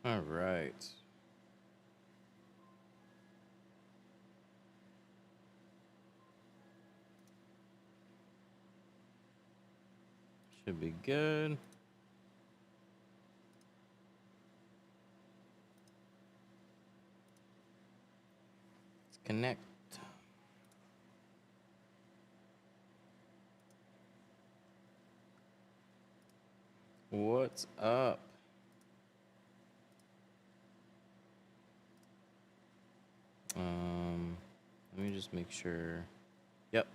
All right. Should be good. Let's connect. What's up? Let me just make sure. Yep.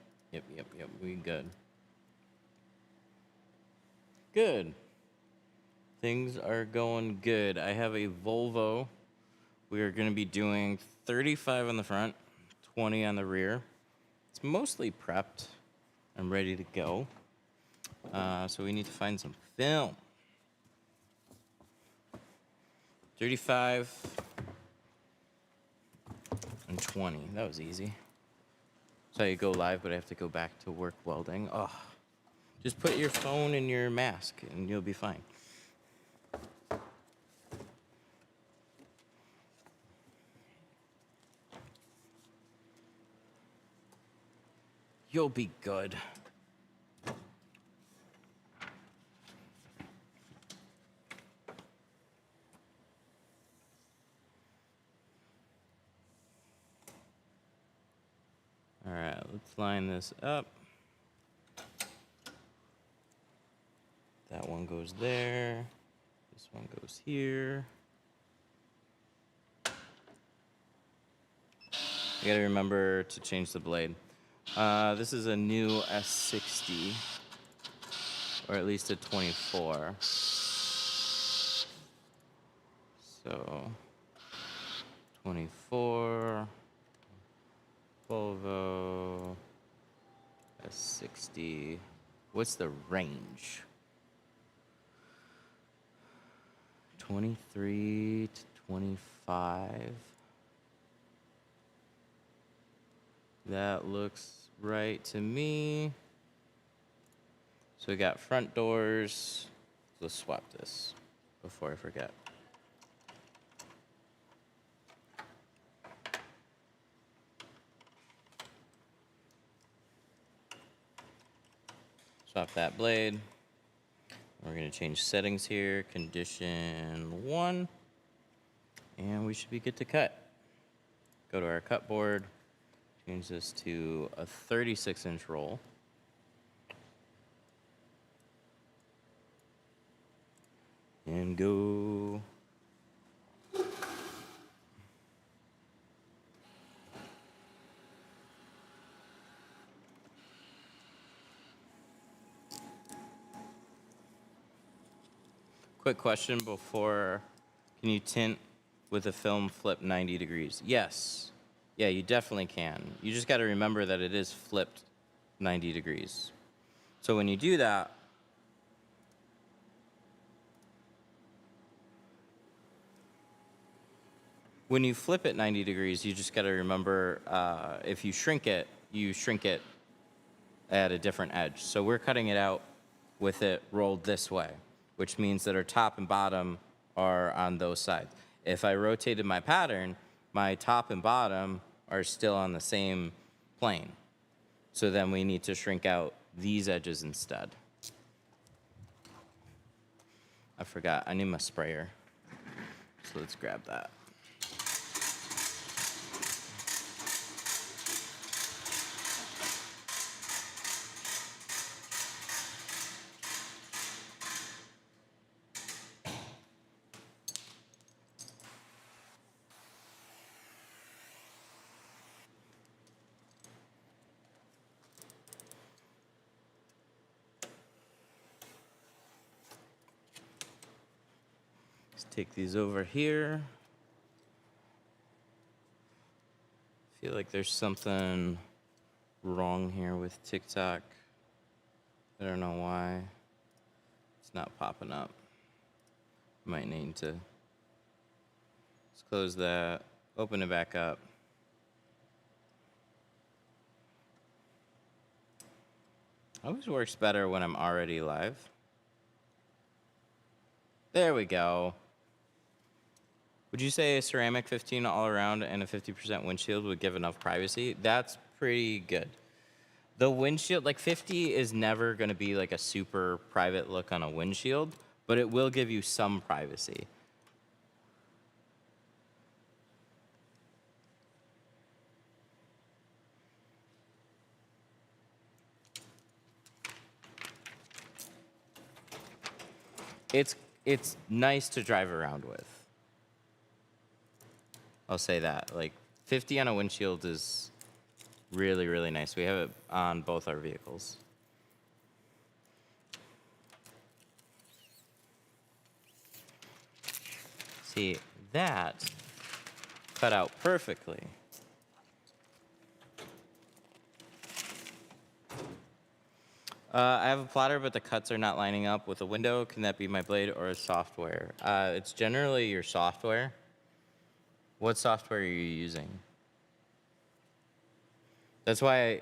We good. Good. Things are going good. I have a Volvo. We are going to be doing 35 on the front, 20 on the rear. It's mostly prepped. I'm ready to go. So we need to find some film. 35 and 20. That was easy. So you go live, but I have to go back to work welding. Oh, just put your phone in your mask and you'll be fine. You'll be good. All right, let's line this up. That one goes there. This one goes here. You gotta remember to change the blade. This is a new S60, or at least a 24. So, 24, Volvo, S60. What's the range? 23 to 25. That looks right to me. So we got front doors. Let's swap this before I forget. Swap that blade. We're going to change settings here. Condition 1. And we should be good to cut. Go to our cut board. Change this to a 36-inch roll. And go. Quick question before, can you tint with a film flip 90 degrees? Yes. Yeah, you definitely can. You just got to remember that it is flipped 90 degrees. So when you do that, when you flip it 90 degrees, you just got to remember if you shrink it at a different edge. So we're cutting it out with it rolled this way, which means that our top and bottom are on those sides. If I rotated my pattern, my top and bottom are still on the same plane. So then we need to shrink out these edges instead. I forgot, I need my sprayer. So let's grab that. Let's take these over here. Feel like there's something wrong here with TikTok. I don't know why. It's not popping up. Might need to. Let's close that, open it back up. Always works better when I'm already live. There we go. Would you say a ceramic 15 all around and a 50% windshield would give enough privacy? That's pretty good. The windshield, like 50 is never going to be like a super private look on a windshield, but it will give you some privacy. It's nice to drive around with. I'll say that. Like 50 on a windshield is really, really nice. We have it on both our vehicles. See, that cut out perfectly. I have a plotter, but the cuts are not lining up with a window. Can that be my blade or a software? It's generally your software. What software are you using? That's why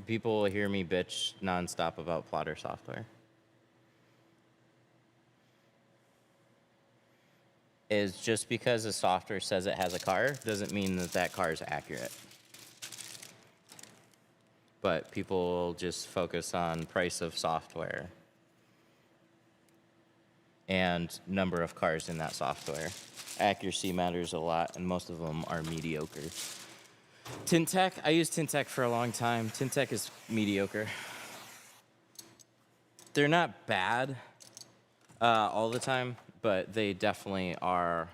people hear me bitch nonstop about plotter software. Is just because the software says it has a car doesn't mean that that car is accurate. But people just focus on price of software and number of cars in that software. Accuracy matters a lot, and most of them are mediocre. Tintech, I used Tintech for a long time. Tintech is mediocre. They're not bad all the time, but they definitely are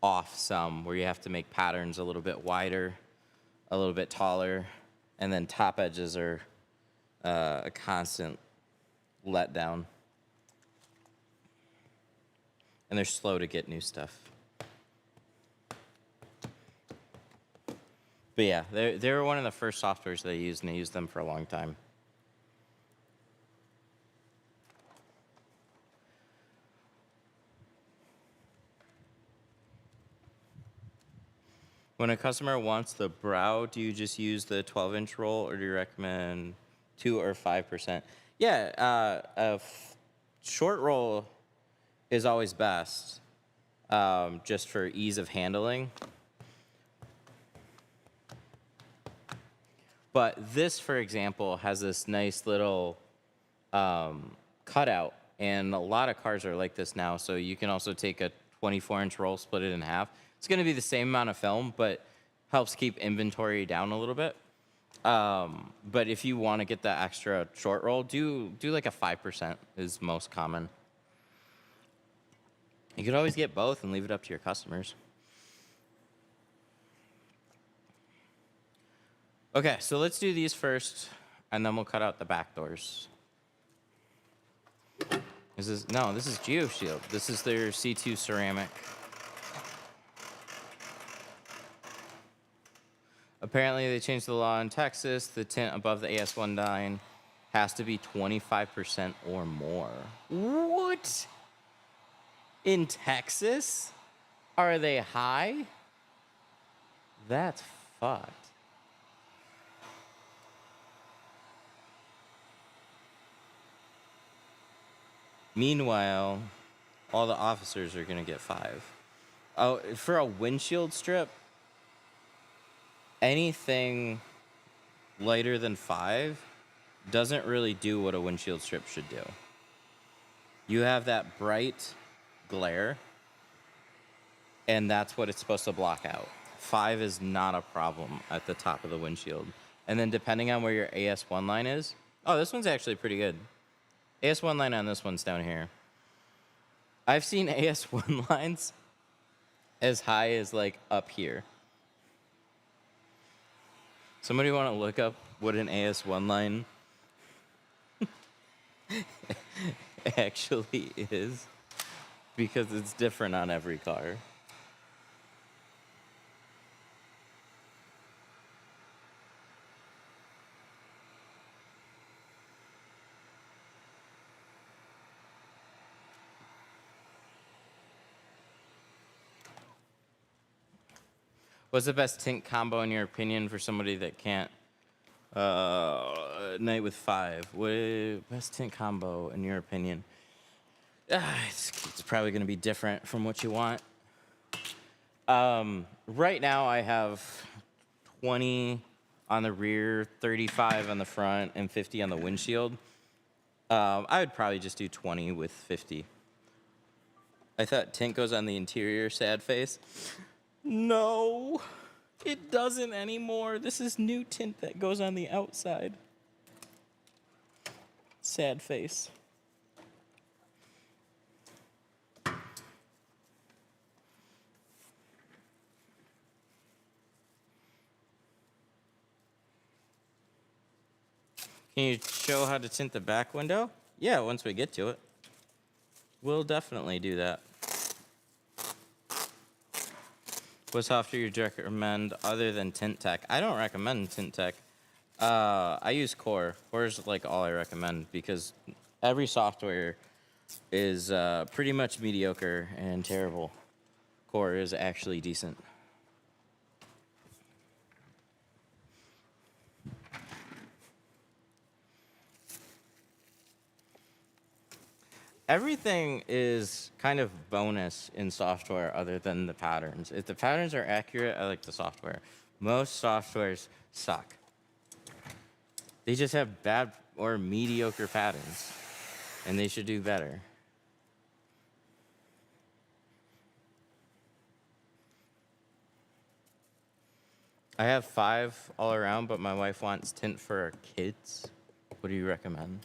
off some, where you have to make patterns a little bit wider, a little bit taller, and then top edges are a constant letdown. And they're slow to get new stuff. But yeah, they were one of the first softwares that I used, and I used them for a long time. When a customer wants the brow, do you just use the 12-inch roll, or do you recommend 2 or 5%? Yeah, short roll is always best, just for ease of handling. But this, for example, has this nice little cutout, and a lot of cars are like this now, so you can also take a 24-inch roll, split it in half. It's going to be the same amount of film, but helps keep inventory down a little bit. But if you want to get that extra short roll, do like a 5% is most common. You could always get both and leave it up to your customers. Okay, so let's do these first, and then we'll cut out the back doors. This is GeoShield. This is their C2 ceramic. Apparently, they changed the law in Texas. The tint above the AS19 has to be 25% or more. What? In Texas? Are they high? That's fucked. Meanwhile, all the officers are going to get 5. Oh, for a windshield strip, anything lighter than 5 doesn't really do what a windshield strip should do. You have that bright glare, and that's what it's supposed to block out. 5 is not a problem at the top of the windshield. And then depending on where your AS1 line is, oh, this one's actually pretty good. AS1 line on this one's down here. I've seen AS1 lines as high as like up here. Somebody want to look up what an AS1 line actually is? Because it's different on every car. What's the best tint combo in your opinion for somebody that can't night with 5? Best tint combo in your opinion? It's probably going to be different from what you want. Right now I have 20 on the rear, 35 on the front, and 50 on the windshield. I would probably just do 20 with 50. I thought tint goes on the interior, sad face. No, it doesn't anymore. This is new tint that goes on the outside. Sad face. Can you show how to tint the back window? Yeah, once we get to it. We'll definitely do that. What software you recommend other than Tint Tech? I don't recommend Tint Tech. I use Core. Core is like all I recommend because every software is pretty much mediocre and terrible. Core is actually decent. Everything is kind of bonus in software other than the patterns. If the patterns are accurate, I like the software. Most softwares suck. They just have bad or mediocre patterns, and they should do better. I have 5 all around, but my wife wants tint for our kids. What do you recommend?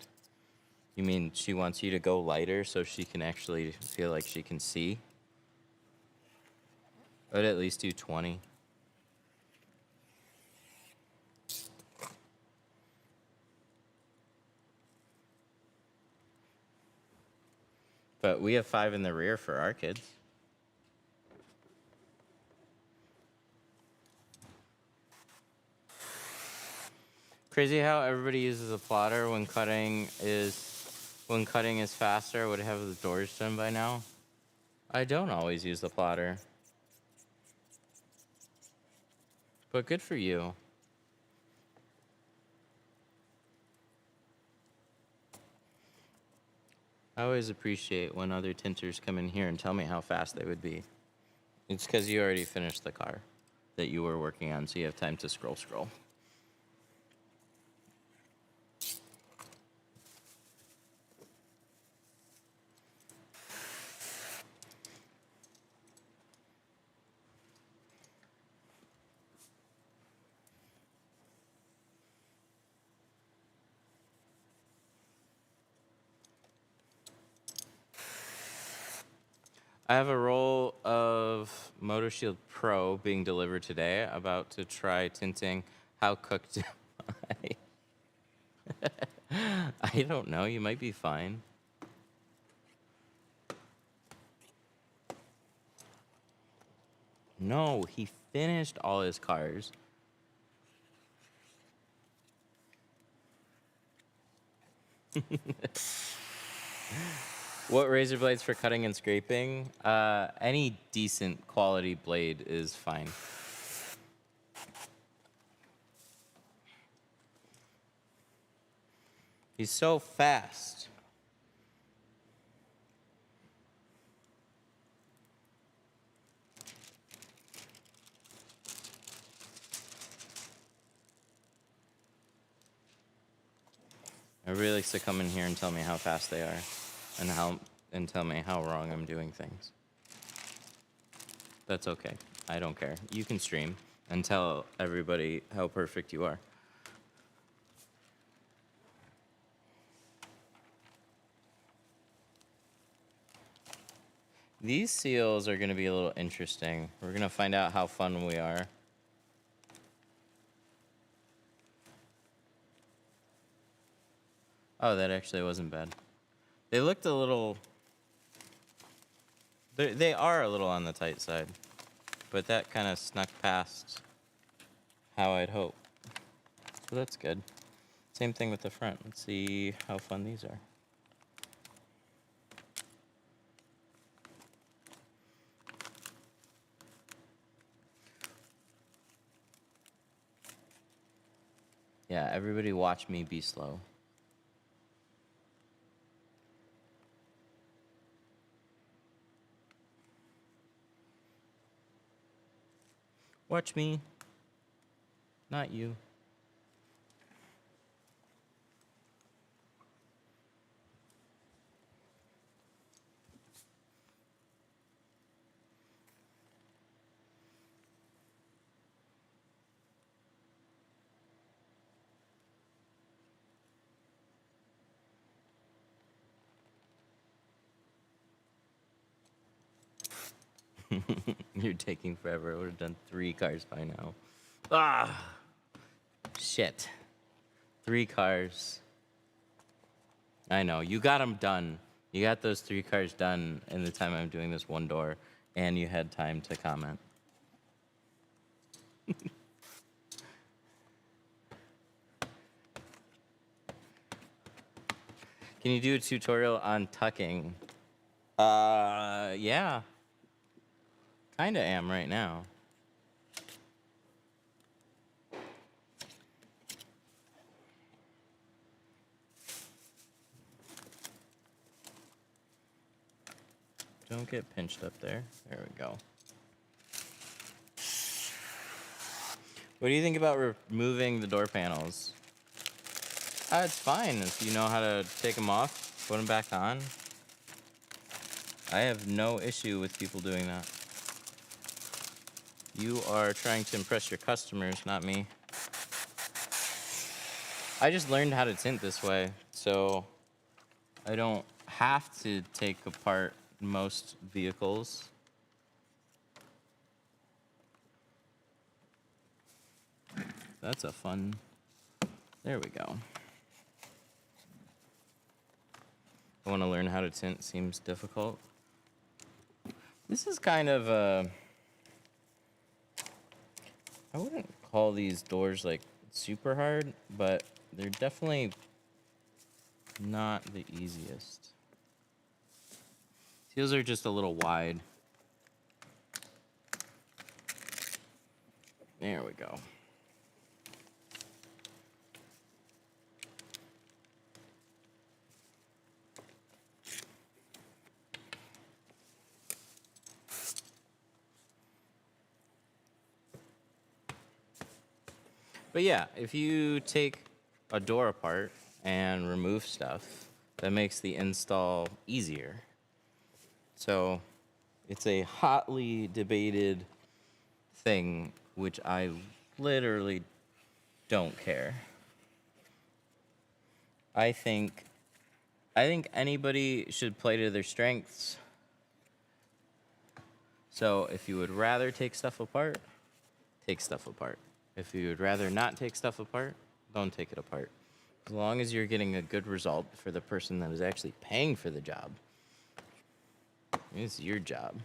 You mean she wants you to go lighter so she can actually feel like she can see? I would at least do 20. But we have 5 in the rear for our kids. Crazy how everybody uses a plotter when cutting is faster. I would have the doors done by now. I don't always use the plotter. But good for you. I always appreciate when other tinters come in here and tell me how fast they would be. It's because you already finished the car that you were working on, so you have time to scroll. I have a roll of Windshield Pro being delivered today. About to try tinting. How cooked am I? I don't know. You might be fine. No, he finished all his cars. What razor blades for cutting and scraping? Any decent quality blade is fine. He's so fast. Everybody likes to come in here and tell me how fast they are and tell me how wrong I'm doing things. That's okay. I don't care. You can stream and tell everybody how perfect you are. These seals are going to be a little interesting. We're going to find out how fun we are. Oh, that actually wasn't bad. They looked a little... They are a little on the tight side. But that kind of snuck past how I'd hope. So that's good. Same thing with the front. Let's see how fun these are. Yeah, everybody watch me be slow. Watch me. Not you. You're taking forever. I would have done 3 cars by now. Ah! Shit. 3 cars. I know. You got them done. You got those 3 cars done in the time I'm doing this one door, and you had time to comment. Can you do a tutorial on tucking? Yeah. Kinda am right now. Don't get pinched up there. There we go. What do you think about removing the door panels? It's fine if you know how to take them off, put them back on. I have no issue with people doing that. You are trying to impress your customers, not me. I just learned how to tint this way, so I don't have to take apart most vehicles. That's a fun... There we go. I want to learn how to tint. Seems difficult. This is kind of a... I wouldn't call these doors like super hard, but they're definitely not the easiest. These are just a little wide. There we go. But yeah, if you take a door apart and remove stuff, that makes the install easier. So it's a hotly debated thing, which I literally don't care. I think anybody should play to their strengths. So if you would rather take stuff apart, take stuff apart. If you would rather not take stuff apart, don't take it apart. As long as you're getting a good result for the person that is actually paying for the job. It's your job,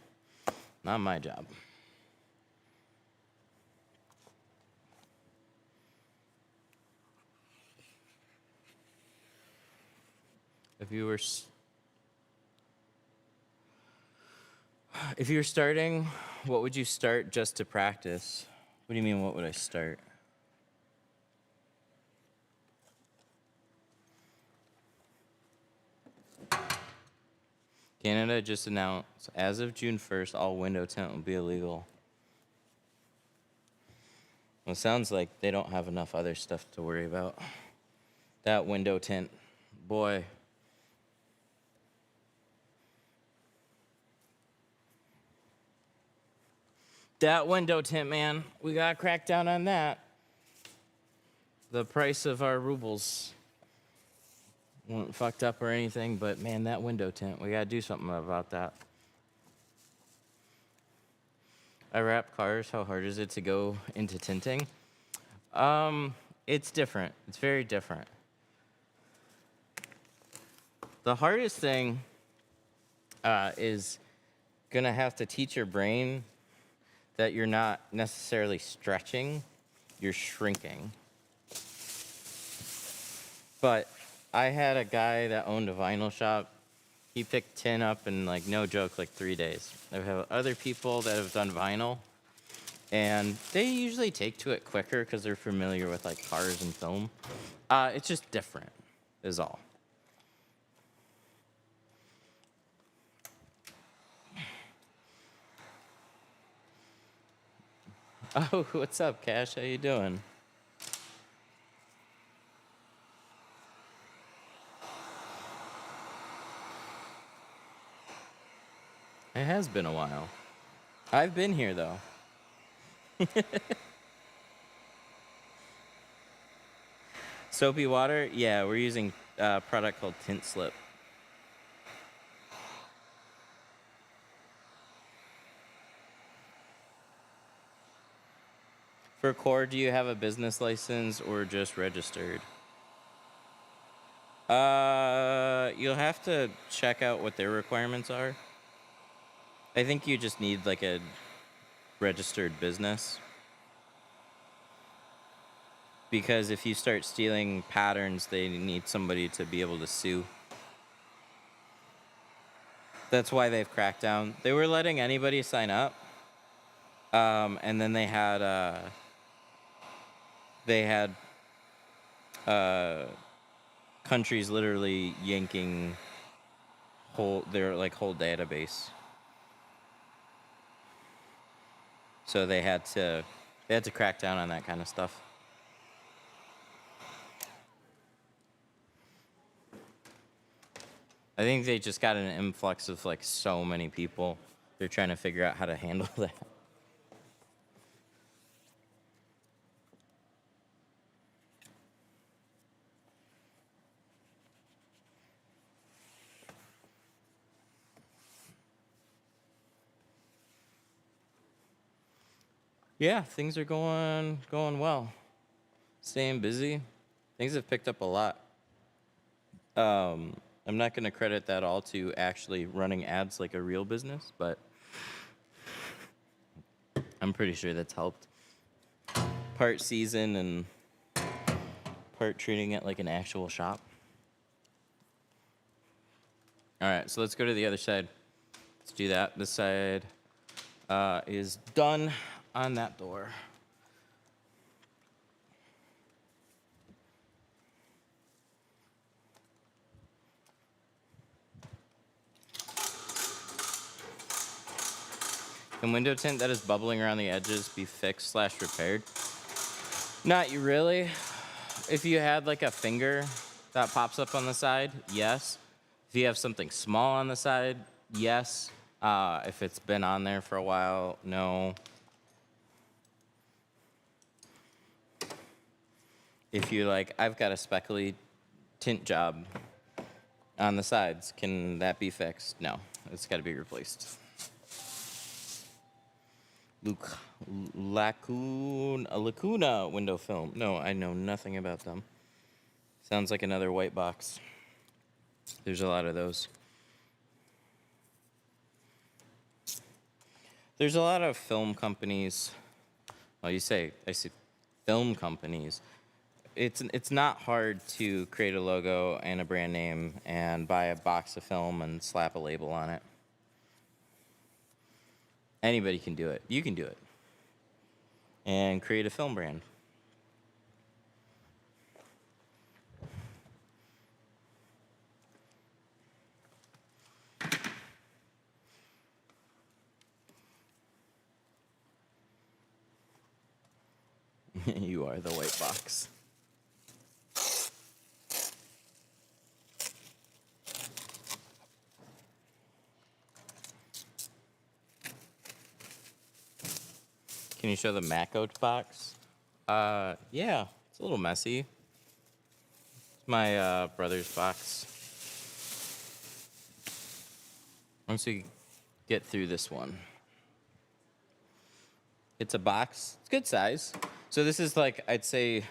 not my job. If you were starting, what would you start just to practice? What do you mean, what would I start? Canada just announced, as of June 1st, all window tint will be illegal. Well, it sounds like they don't have enough other stuff to worry about. That window tint, boy. That window tint, man, we gotta crack down on that. The price of our rubles weren't fucked up or anything, but man, that window tint, we gotta do something about that. I wrap cars. How hard is it to go into tinting? It's different. It's very different. The hardest thing is gonna have to teach your brain that you're not necessarily stretching, you're shrinking. But I had a guy that owned a vinyl shop. He picked tin up in, like, no joke, like 3 days. I've had other people that have done vinyl, and they usually take to it quicker because they're familiar with, like, cars and film. It's just different, is all. Oh, what's up, Cash? How you doing? It has been a while. I've been here though. Soapy water? Yeah, we're using a product called Tint Slip. For core, do you have a business license or just registered? You'll have to check out what their requirements are. I think you just need like a registered business. Because if you start stealing patterns, they need somebody to be able to sue. That's why they've cracked down. They were letting anybody sign up. And then they had countries literally yanking their whole database. So they had to crack down on that kind of stuff. I think they just got an influx of like so many people. They're trying to figure out how to handle that. Yeah, things are going well. Staying busy. Things have picked up a lot. I'm not going to credit that all to actually running ads like a real business, but I'm pretty sure that's helped. Part season and part treating it like an actual shop. All right, so let's go to the other side. Let's do that. This side is done on that door. Can window tint that is bubbling around the edges be fixed / repaired? Not really. If you had like a finger that pops up on the side, yes. If you have something small on the side, yes. If it's been on there for a while, no. If you I've got a speckly tint job on the sides, can that be fixed? No, it's got to be replaced. Lacuna window film. No, I know nothing about them. Sounds like another white box. There's a lot of those. There's a lot of film companies. Well, I see film companies. It's not hard to create a logo and a brand name and buy a box of film and slap a label on it. Anybody can do it. You can do it. And create a film brand. You are the white box. Can you show the Macoat box? Yeah, it's a little messy. It's my brother's box. Once we get through this one. It's a box. It's good size. So this is I'd say,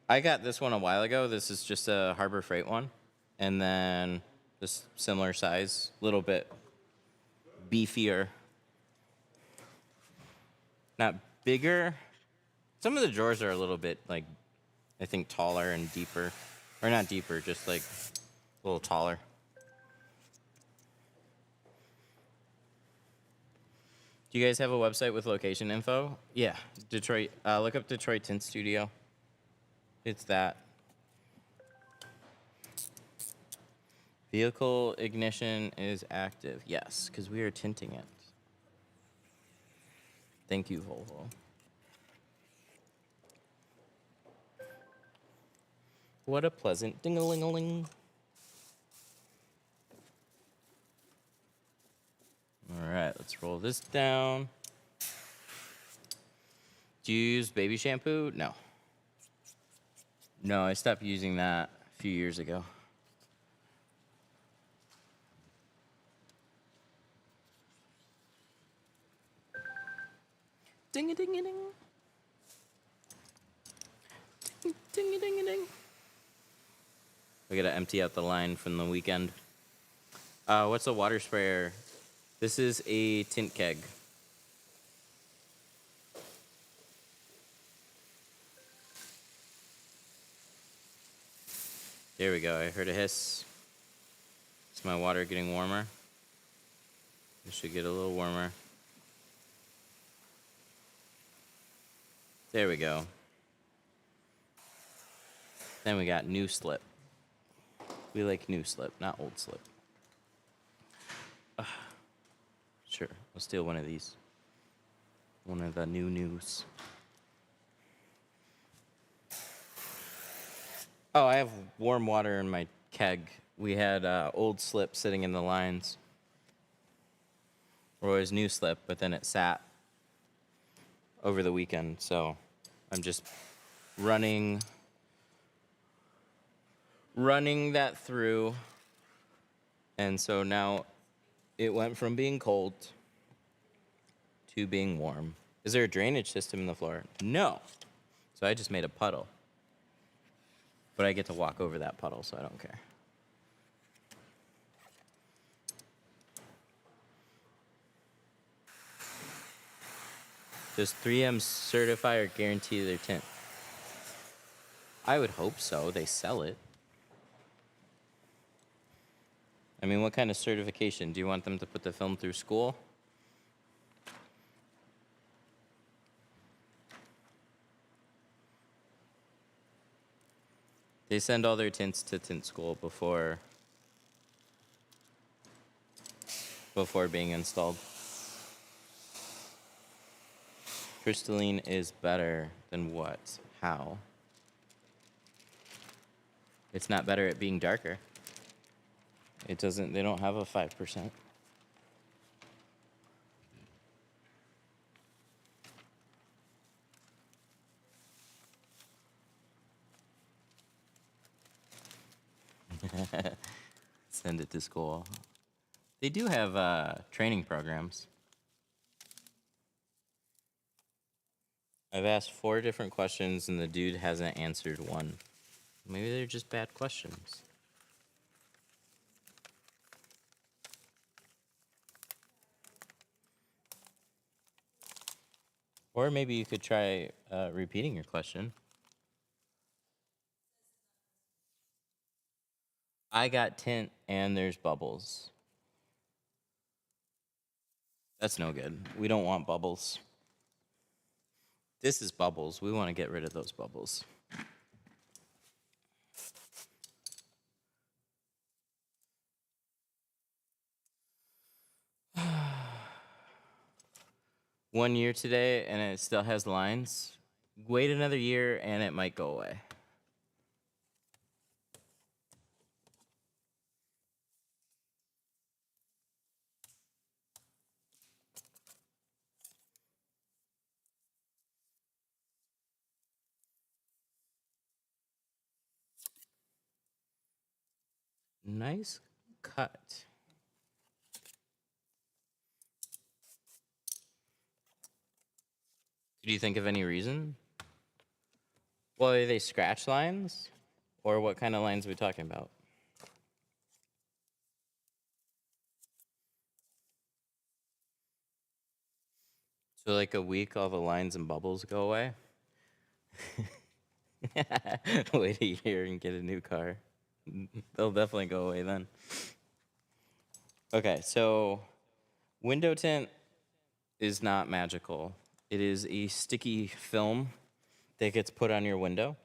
I got this one a while ago. This is just a Harbor Freight one. And then this similar size, little bit beefier. Not bigger. Some of the drawers are a little bit, I think taller and deeper. Or not deeper, just a little taller. Do you guys have a website with location info? Yeah, Detroit. Look up Detroit Tint Studio. It's that. Vehicle ignition is active. Yes, because we are tinting it. Thank you, Volvo. What a pleasant ding-a-ling-a-ling. All right, let's roll this down. Do you use baby shampoo? No. No, I stopped using that a few years ago. Ding-a-ding-a-ding. Ding-a-ding-a-ding. I gotta empty out the line from the weekend. What's a water sprayer? This is a tint keg. There we go. I heard a hiss. Is my water getting warmer? It should get a little warmer. There we go. Then we got new slip. We like new slip, not old slip. Sure, I'll steal one of these. One of the new news. Oh, I have warm water in my keg. We had old slip sitting in the lines. Or it was new slip, but then it sat over the weekend. So I'm just running that through. And so now it went from being cold to being warm. Is there a drainage system in the floor? No. So I just made a puddle. But I get to walk over that puddle, so I don't care. Does 3M certify or guarantee their tint? I would hope so. They sell it. I mean, what kind of certification? Do you want them to put the film through school? They send all their tints to tint school before being installed. Crystalline is better than what? How? It's not better at being darker. It doesn't, they don't have a 5%. Send it to school. They do have training programs. I've asked 4 different questions and the dude hasn't answered one. Maybe they're just bad questions. Or maybe you could try repeating your question. I got tint and there's bubbles. That's no good. We don't want bubbles. This is bubbles. We want to get rid of those bubbles. One year today and it still has lines. Wait another year and it might go away. Nice cut. Do you think of any reason? Well, are they scratch lines? Or what kind of lines are we talking about? So like a week, all the lines and bubbles go away? Wait a year and get a new car. They'll definitely go away then. Okay, so window tint is not magical. It is a sticky film that gets put on your window.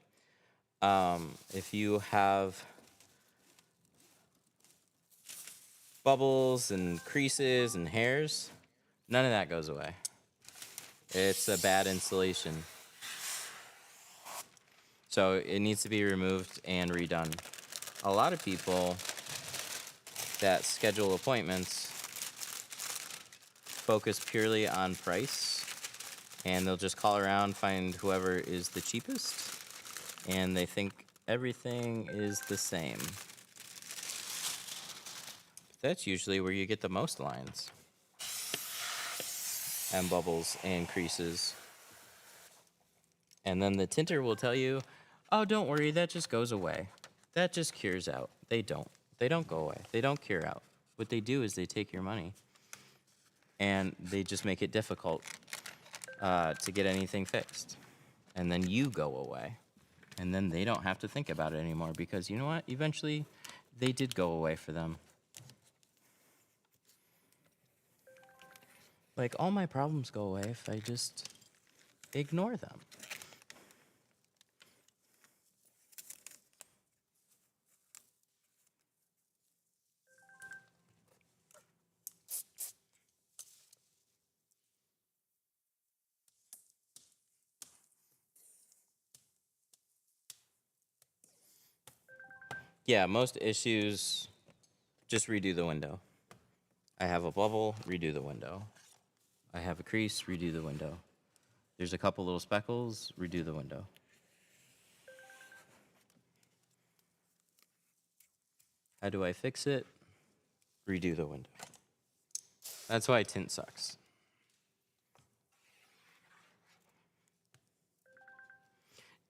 If you have bubbles and creases and hairs, none of that goes away. It's a bad installation. So it needs to be removed and redone. A lot of people that schedule appointments focus purely on price, and they'll just call around, find whoever is the cheapest, and they think everything is the same. That's usually where you get the most lines and bubbles and creases. And then the tinter will tell you, oh, don't worry, that just goes away. That just cures out. They don't. They don't go away. They don't cure out. What they do is they take your money and they just make it difficult to get anything fixed. And then you go away. And then they don't have to think about it anymore because you know what? Eventually, they did go away for them. Like, all my problems go away if I just ignore them. Yeah, most issues, just redo the window. I have a bubble, redo the window. I have a crease, redo the window. There's a couple little speckles, redo the window. How do I fix it? Redo the window. That's why tint sucks.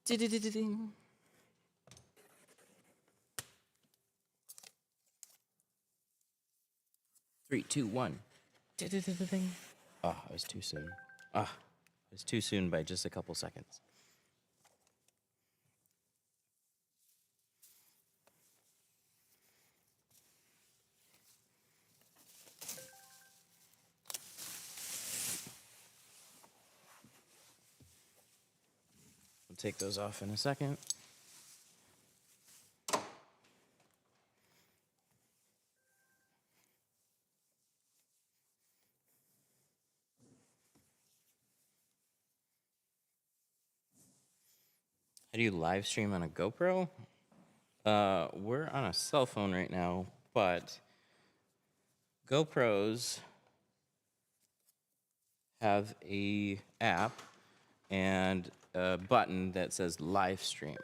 Ding. 3, 2, 1. Oh, it was too soon. Ah, it was too soon by just a couple seconds. We'll take those off in a second. How do you live stream on a GoPro? We're on a cell phone right now, but GoPros have a app and a button that says live stream.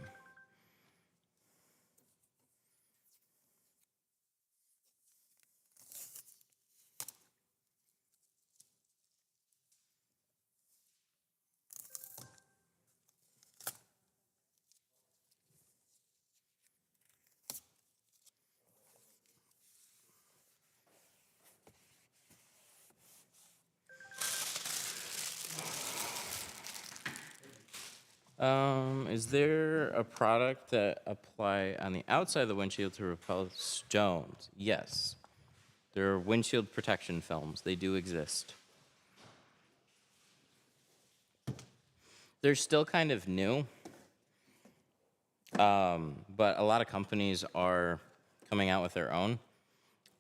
Is there a product that apply on the outside of the windshield to repel stones? Yes. There are windshield protection films. They do exist. They're still kind of new, but a lot of companies are coming out with their own.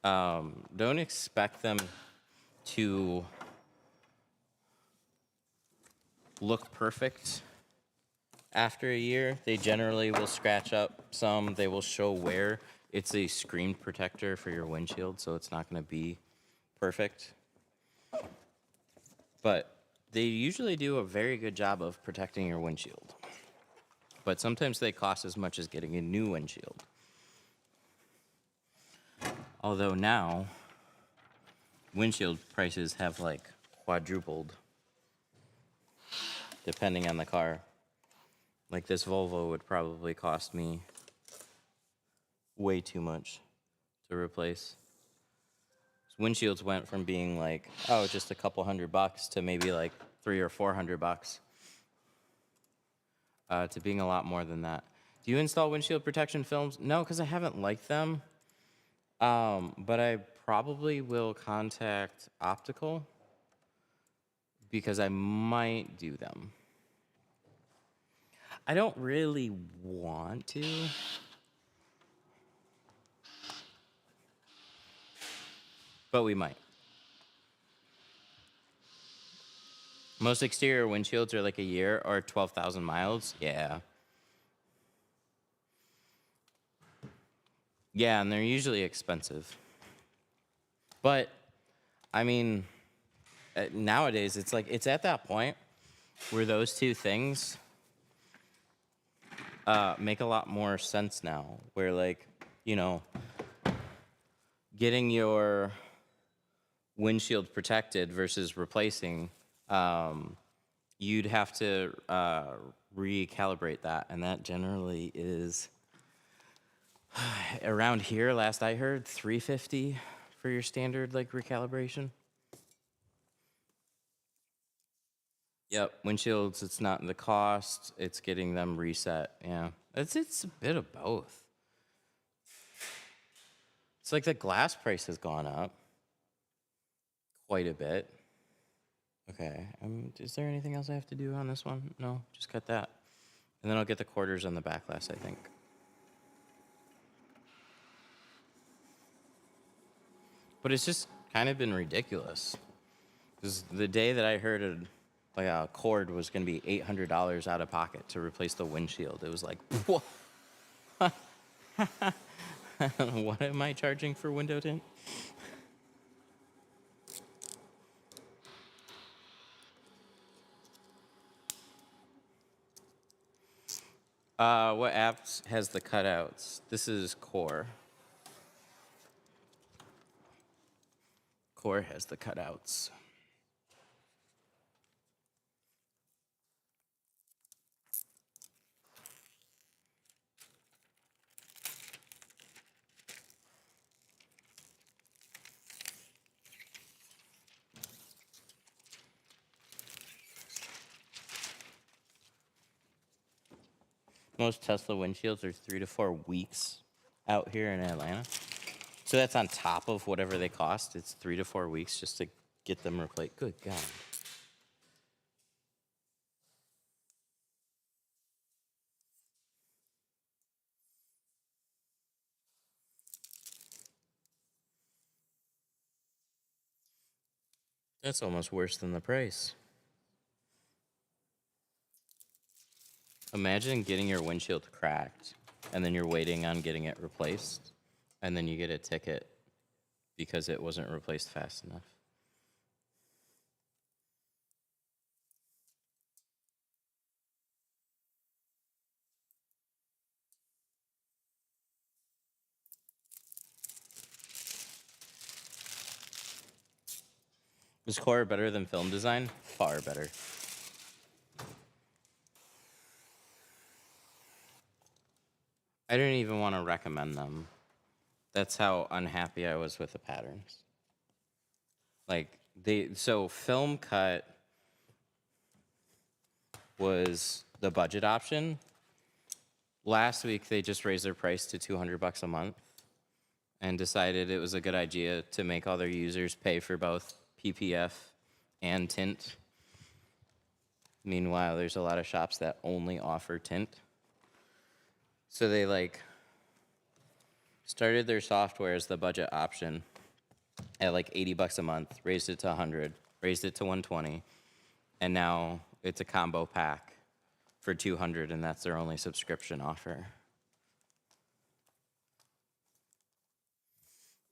Don't expect them to look perfect after a year. They generally will scratch up some. They will show wear. It's a screen protector for your windshield, so it's not going to be perfect. But they usually do a very good job of protecting your windshield. But sometimes they cost as much as getting a new windshield. Although now, windshield prices have like quadrupled, depending on the car. Like this Volvo would probably cost me way too much to replace. Windshields went from being like, oh, just a couple $100 to maybe like $300 or $400 to being a lot more than that. Do you install windshield protection films? No, because I haven't liked them. But I probably will contact Optical because I might do them. I don't really want to. But we might. Most exterior windshields are like a year or 12,000 miles. Yeah. Yeah, and they're usually expensive. But, I mean, nowadays, it's like, it's at that point where those two things make a lot more sense now. Where, like, you know, getting your windshield protected versus replacing, you'd have to recalibrate that. And that generally is around here, last I heard, $350 for your standard, like, recalibration. Yep, windshields, it's not the cost, it's getting them reset. Yeah, it's a bit of both. It's like the glass price has gone up quite a bit. Okay, is there anything else I have to do on this one? No, just cut that. And then I'll get the quarters on the back glass, I think. But it's just kind of been ridiculous. Because the day that I heard a cord was going to be $800 out of pocket to replace the windshield, it was like, what? What am I charging for window tint? What app has the cutouts? This is Core. Core has the cutouts. Most Tesla windshields are 3 to 4 weeks out here in Atlanta. So that's on top of whatever they cost. It's 3 to 4 weeks just to get them replaced. Good God. That's almost worse than the price. Imagine getting your windshield cracked and then you're waiting on getting it replaced and then you get a ticket because it wasn't replaced fast enough. Is Core better than film design? Far better. I didn't even want to recommend them. That's how unhappy I was with the patterns. Like, so film cut was the budget option. Last week they just raised their price to $200 a month and decided it was a good idea to make all their users pay for both PPF and tint. Meanwhile, there's a lot of shops that only offer tint. So they started their software as the budget option at like $80 a month, raised it to 100, raised it to 120, and now it's a combo pack for 200, and that's their only subscription offer.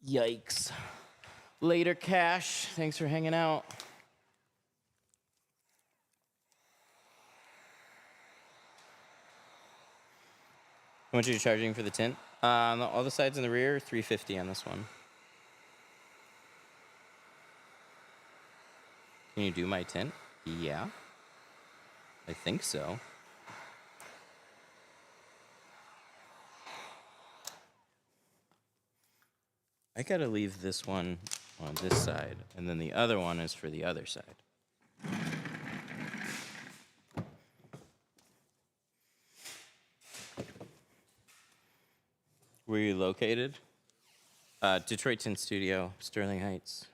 Yikes. Later, Cash. Thanks for hanging out. How much are you charging for the tint? On all the sides in the rear, $350 on this one. Can you do my tint? Yeah. I think so. I gotta leave this one on this side, and then the other one is for the other side. Where are you located? Detroit Tint Studio, Sterling Heights.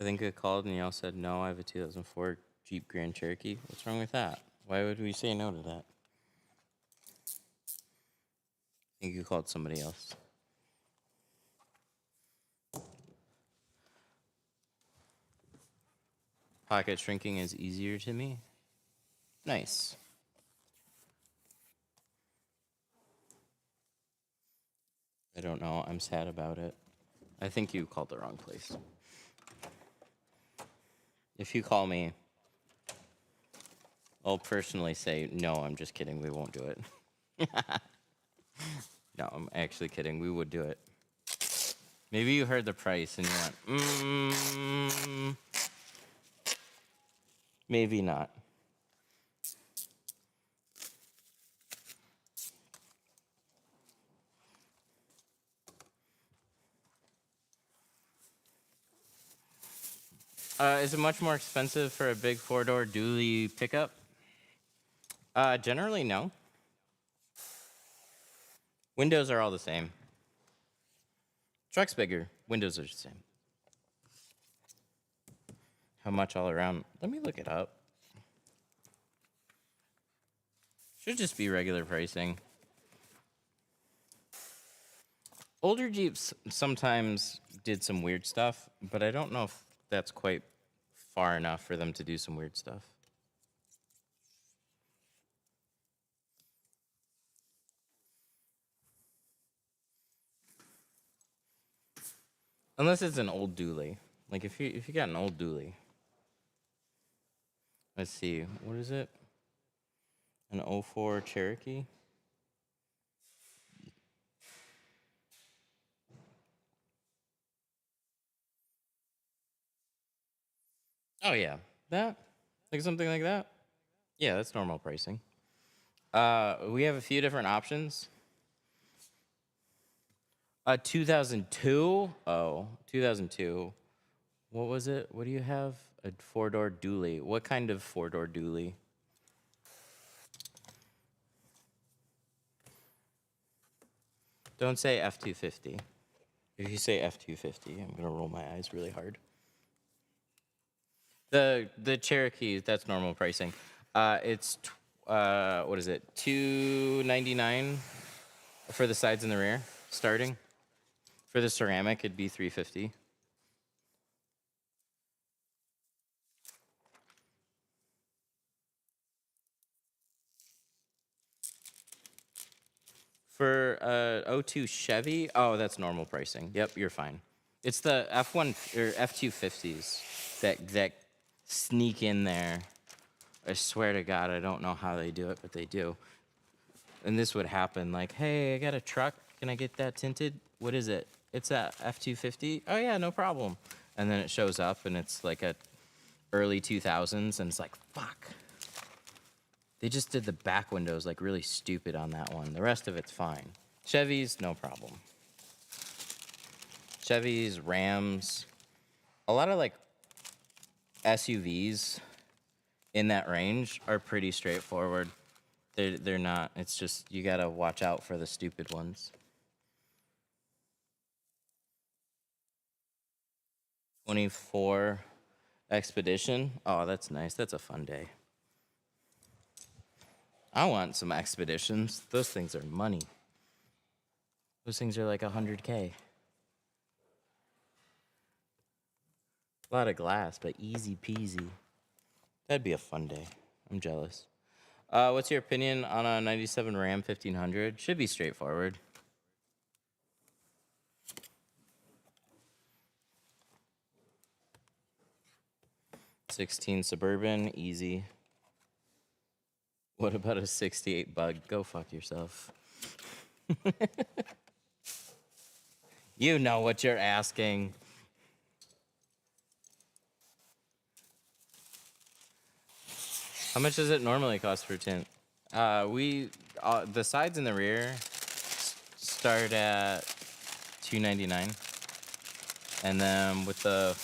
I think I called and y'all said, no, I have a 2004 Jeep Grand Cherokee. What's wrong with that? Why would we say no to that? I think you called somebody else. Pocket shrinking is easier to me. Nice. I don't know. I'm sad about it. I think you called the wrong place. If you call me, I'll personally say, no, I'm just kidding. We won't do it. No, I'm actually kidding. We would do it. Maybe you heard the price and you went, maybe not. Is it much more expensive for a big four-door dually pickup? Generally, no. Windows are all the same. Truck's bigger. Windows are the same. How much all around? Let me look it up. Should just be regular pricing. Older Jeeps sometimes did some weird stuff, but I don't know if that's quite far enough for them to do some weird stuff. Unless it's an old dually. Like if you got an old dually. Let's see. What is it? An 04 Cherokee? Oh yeah. That? Like something like that? Yeah, that's normal pricing. We have a few different options. 2002? Oh, 2002. What was it? What do you have? A four-door dually. What kind of four-door dually? Don't say F-250. If you say F-250, I'm going to roll my eyes really hard. The Cherokee, that's normal pricing. It's, what is it? $299 for the sides and the rear, starting. For the ceramic, it'd be $350. For 02 Chevy, oh, that's normal pricing. Yep, you're fine. It's the F1 or F250s that sneak in there. I swear to God, I don't know how they do it, but they do. And this would happen like, hey, I got a truck. Can I get that tinted? What is it? It's a F250. Oh yeah, no problem. And then it shows up and it's like a early 2000s, and it's like, fuck. They just did the back windows like really stupid on that one. The rest of it's fine. Chevys, no problem. Chevys, Rams, a lot of like SUVs in that range are pretty straightforward. They're not. It's just you gotta watch out for the stupid ones. 24 Expedition. Oh, that's nice. That's a fun day. I want some Expeditions. Those things are money. Those things are like 100K. A lot of glass, but easy peasy. That'd be a fun day. I'm jealous. What's your opinion on a 97 Ram 1500? Should be straightforward. '16 Suburban, easy. What about a '68 Bug? Go fuck yourself. You know what you're asking. How much does it normally cost for tint? The sides and the rear start at $299, and then with the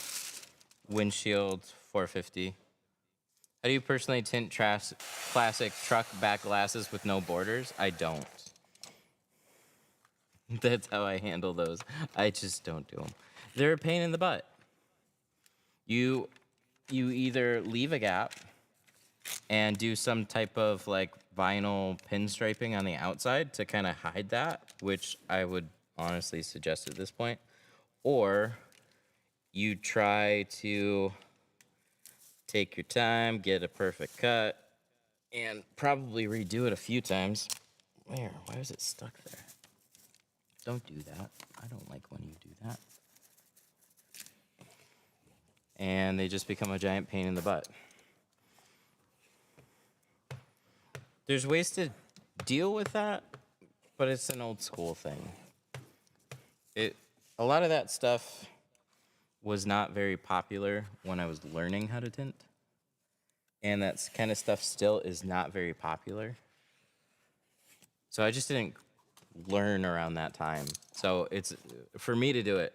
windshield $450. How do you personally tint classic truck back glasses with no borders? I don't. That's how I handle those. I just don't do them. They're a pain in the butt. You either leave a gap and do some type of like vinyl pinstriping on the outside to kind of hide that, which I would honestly suggest at this point, or you try to take your time, get a perfect cut, and probably redo it a few times. Where? Why is it stuck there? Don't do that. I don't like when you do that. And they just become a giant pain in the butt. There's ways to deal with that, but it's an old school thing. A lot of that stuff was not very popular when I was learning how to tint. And that kind of stuff still is not very popular. So I just didn't learn around that time. So it's for me to do it,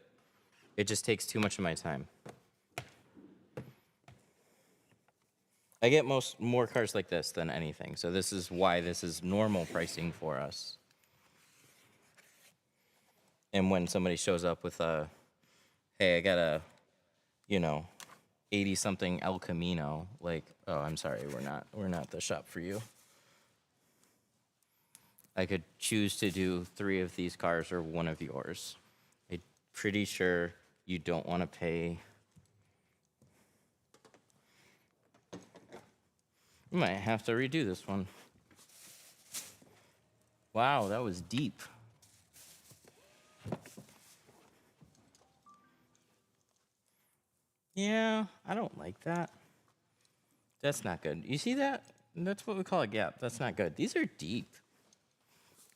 it just takes too much of my time. I get more cars like this than anything. So this is why this is normal pricing for us. And when somebody shows up with a, hey, I got a, 80-something El Camino, like, oh, I'm sorry, we're not the shop for you. I could choose to do 3 of these cars or 1 of yours. I'm pretty sure you don't want to pay. You might have to redo this one. Wow, that was deep. Yeah, I don't like that. That's not good. You see that? That's what we call a gap. That's not good. These are deep.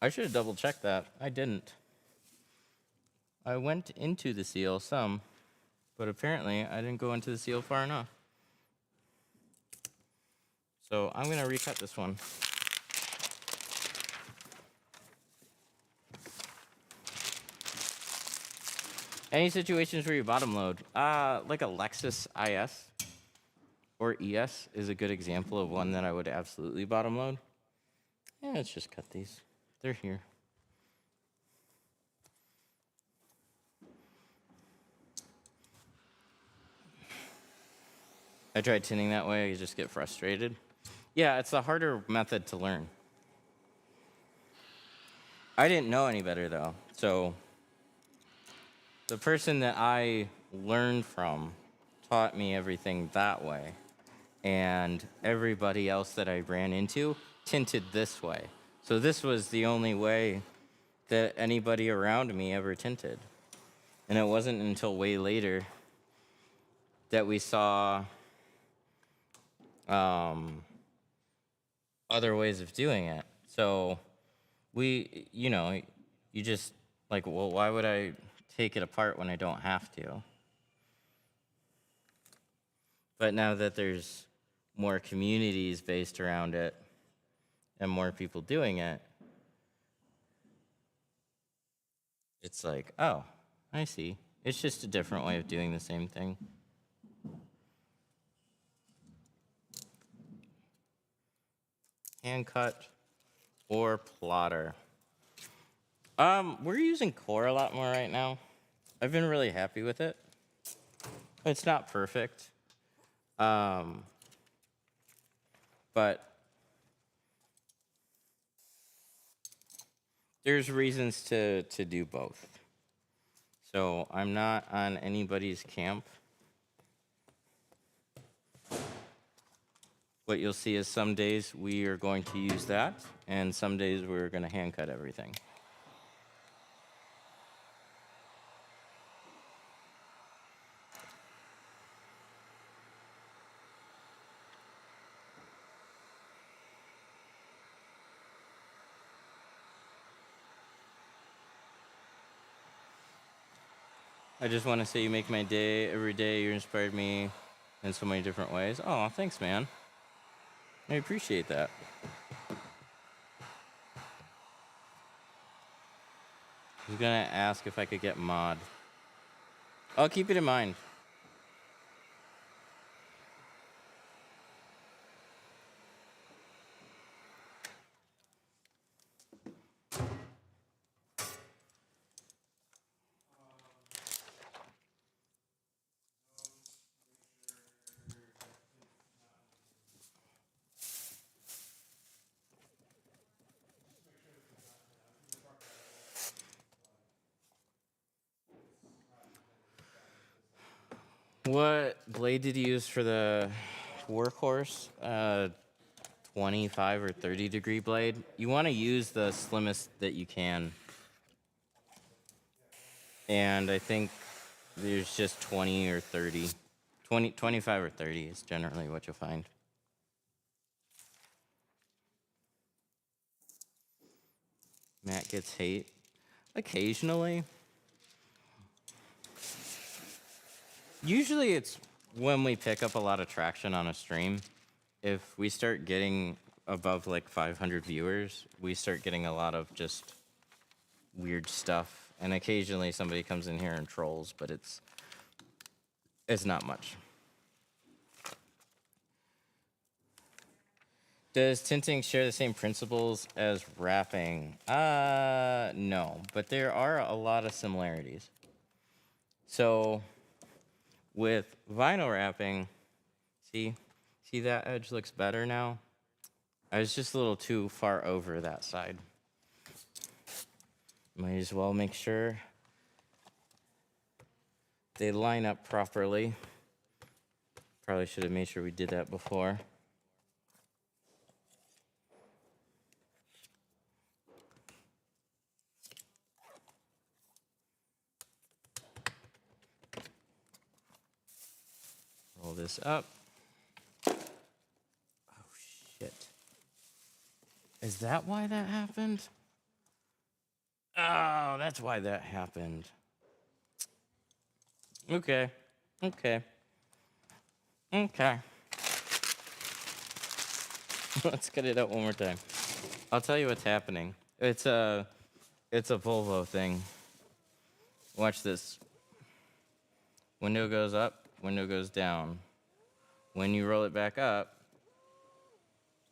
I should have double checked that. I didn't. I went into the seal some, but apparently I didn't go into the seal far enough. So I'm going to recut this one. Any situations where you bottom load? Like a Lexus IS or ES is a good example of one that I would absolutely bottom load. Yeah, let's just cut these. They're here. I tried tinting that way, you just get frustrated. Yeah, it's a harder method to learn. I didn't know any better though, so the person that I learned from taught me everything that way. And everybody else that I ran into tinted this way. So this was the only way that anybody around me ever tinted. And it wasn't until way later that we saw other ways of doing it. So you just like, well, why would I take it apart when I don't have to? But now that there's more communities based around it and more people doing it, it's like, oh, I see. It's just a different way of doing the same thing. Hand cut or plotter. We're using core a lot more right now. I've been really happy with it. It's not perfect. But there's reasons to do both. So I'm not on anybody's camp. What you'll see is some days we are going to use that, and some days we're going to hand cut everything. I just want to say you make my day every day. You inspired me in so many different ways. Oh, thanks, man. I appreciate that. I was going to ask if I could get mod. I'll keep it in mind. What blade did you use for the workhorse? 25 or 30 degree blade. You want to use the slimmest that you can. And I think there's just 20 or 30. 25 or 30 is generally what you'll find. Matt gets hate. Occasionally. Usually it's when we pick up a lot of traction on a stream. If we start getting above like 500 viewers, we start getting a lot of just weird stuff. And occasionally somebody comes in here and trolls, but it's not much. Does tinting share the same principles as wrapping? No, but there are a lot of similarities. So with vinyl wrapping, see that edge looks better now? I was just a little too far over that side. Might as well make sure they line up properly. Probably should have made sure we did that before. Roll this up. Oh, shit. Is that why that happened? Oh, that's why that happened. Okay. Let's get it out one more time. I'll tell you what's happening. It's a Volvo thing. Watch this. Window goes up, window goes down. When you roll it back up,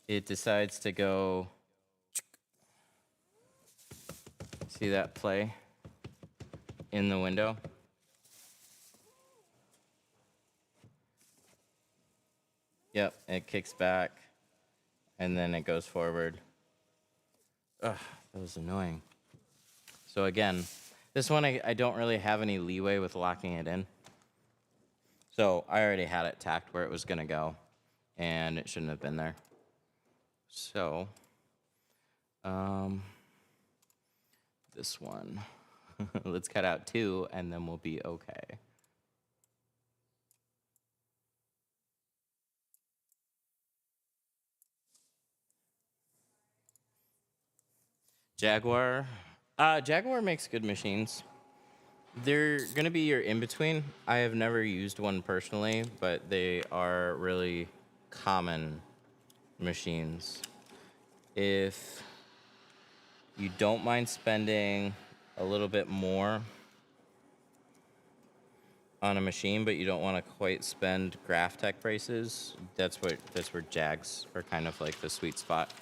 it decides to go. See that play in the window? Yep, it kicks back, and then it goes forward. Ugh, that was annoying. So again, this one I don't really have any leeway with locking it in. So I already had it tacked where it was gonna go, and it shouldn't have been there. So, this one, let's cut out 2, and then we'll be okay. Jaguar. Jaguar makes good machines. They're going to be your in-between. I have never used one personally, but they are really common machines. If you don't mind spending a little bit more on a machine, but you don't want to quite spend Graphtec braces, that's where Jags are kind of like the sweet spot.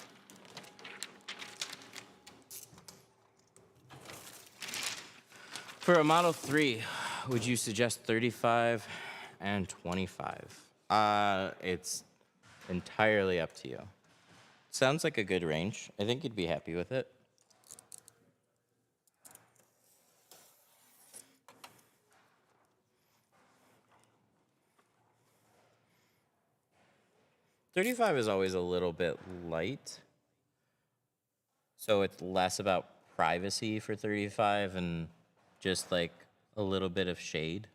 For a Model 3, would you suggest 35 and 25? It's entirely up to you. Sounds like a good range. I think you'd be happy with it. .35 is always a little bit light. So it's less about privacy for 35 and just like a little bit of shade.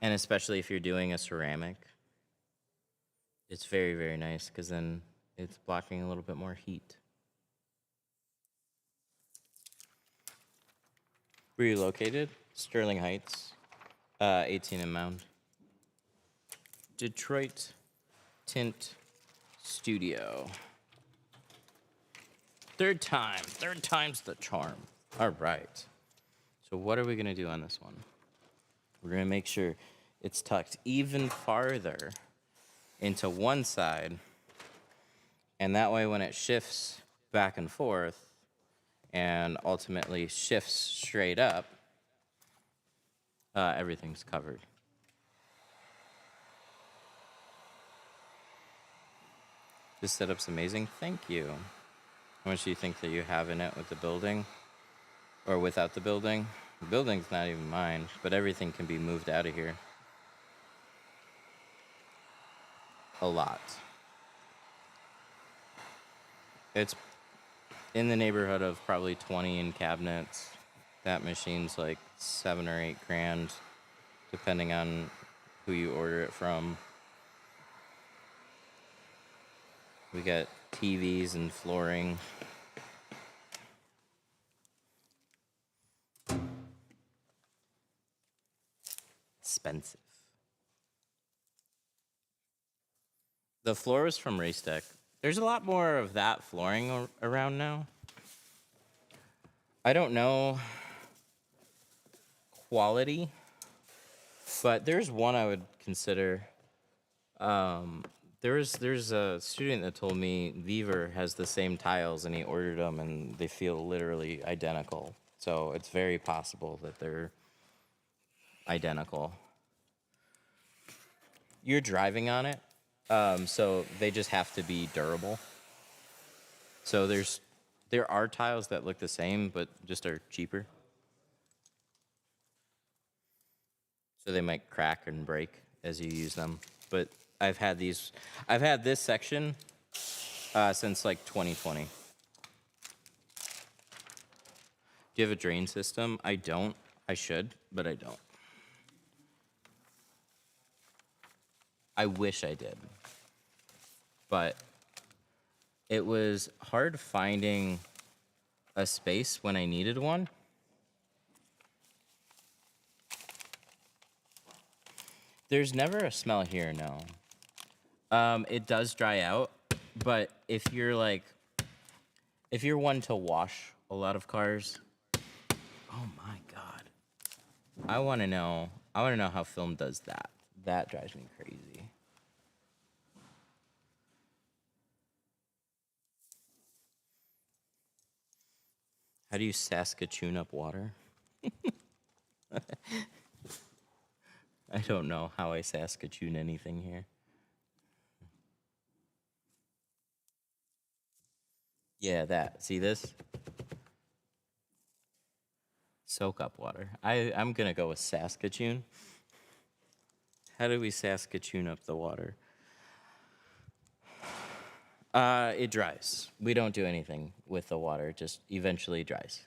And especially if you're doing a ceramic, it's very, very nice because then it's blocking a little bit more heat. Where are you located? Sterling Heights, 18 and Mound. Detroit Tint Studio. Third time's the charm. All right. So what are we going to do on this one? We're going to make sure it's tucked even farther into one side. And that way when it shifts back and forth and ultimately shifts straight up, everything's covered. This setup's amazing. Thank you. How much do you think that you have in it with the building or without the building? The building's not even mine, but everything can be moved out of here. A lot. It's in the neighborhood of probably 20 in cabinets. That machine's like 7 or 8 grand, depending on who you order it from. We got TVs and flooring. Expensive. The floor was from Racetech. There's a lot more of that flooring around now. I don't know quality, but there's one I would consider. There's a student that told me Viver has the same tiles, and he ordered them, and they feel literally identical. So it's very possible that they're identical. You're driving on it, so they just have to be durable. So there are tiles that look the same, but just are cheaper. So they might crack and break as you use them. But I've had this section since like 2020. Do you have a drain system? I don't. I should, but I don't. I wish I did. But it was hard finding a space when I needed one. There's never a smell here, no. It does dry out, but if you're one to wash a lot of cars, oh my God. I want to know how film does that. That drives me crazy. How do you Saskatchewan up water? I don't know how I Saskatchewan anything here. Yeah, that. See this? Soak up water. I'm going to go with Saskatchewan. How do we Saskatchewan up the water? It dries. We don't do anything with the water. It just eventually dries.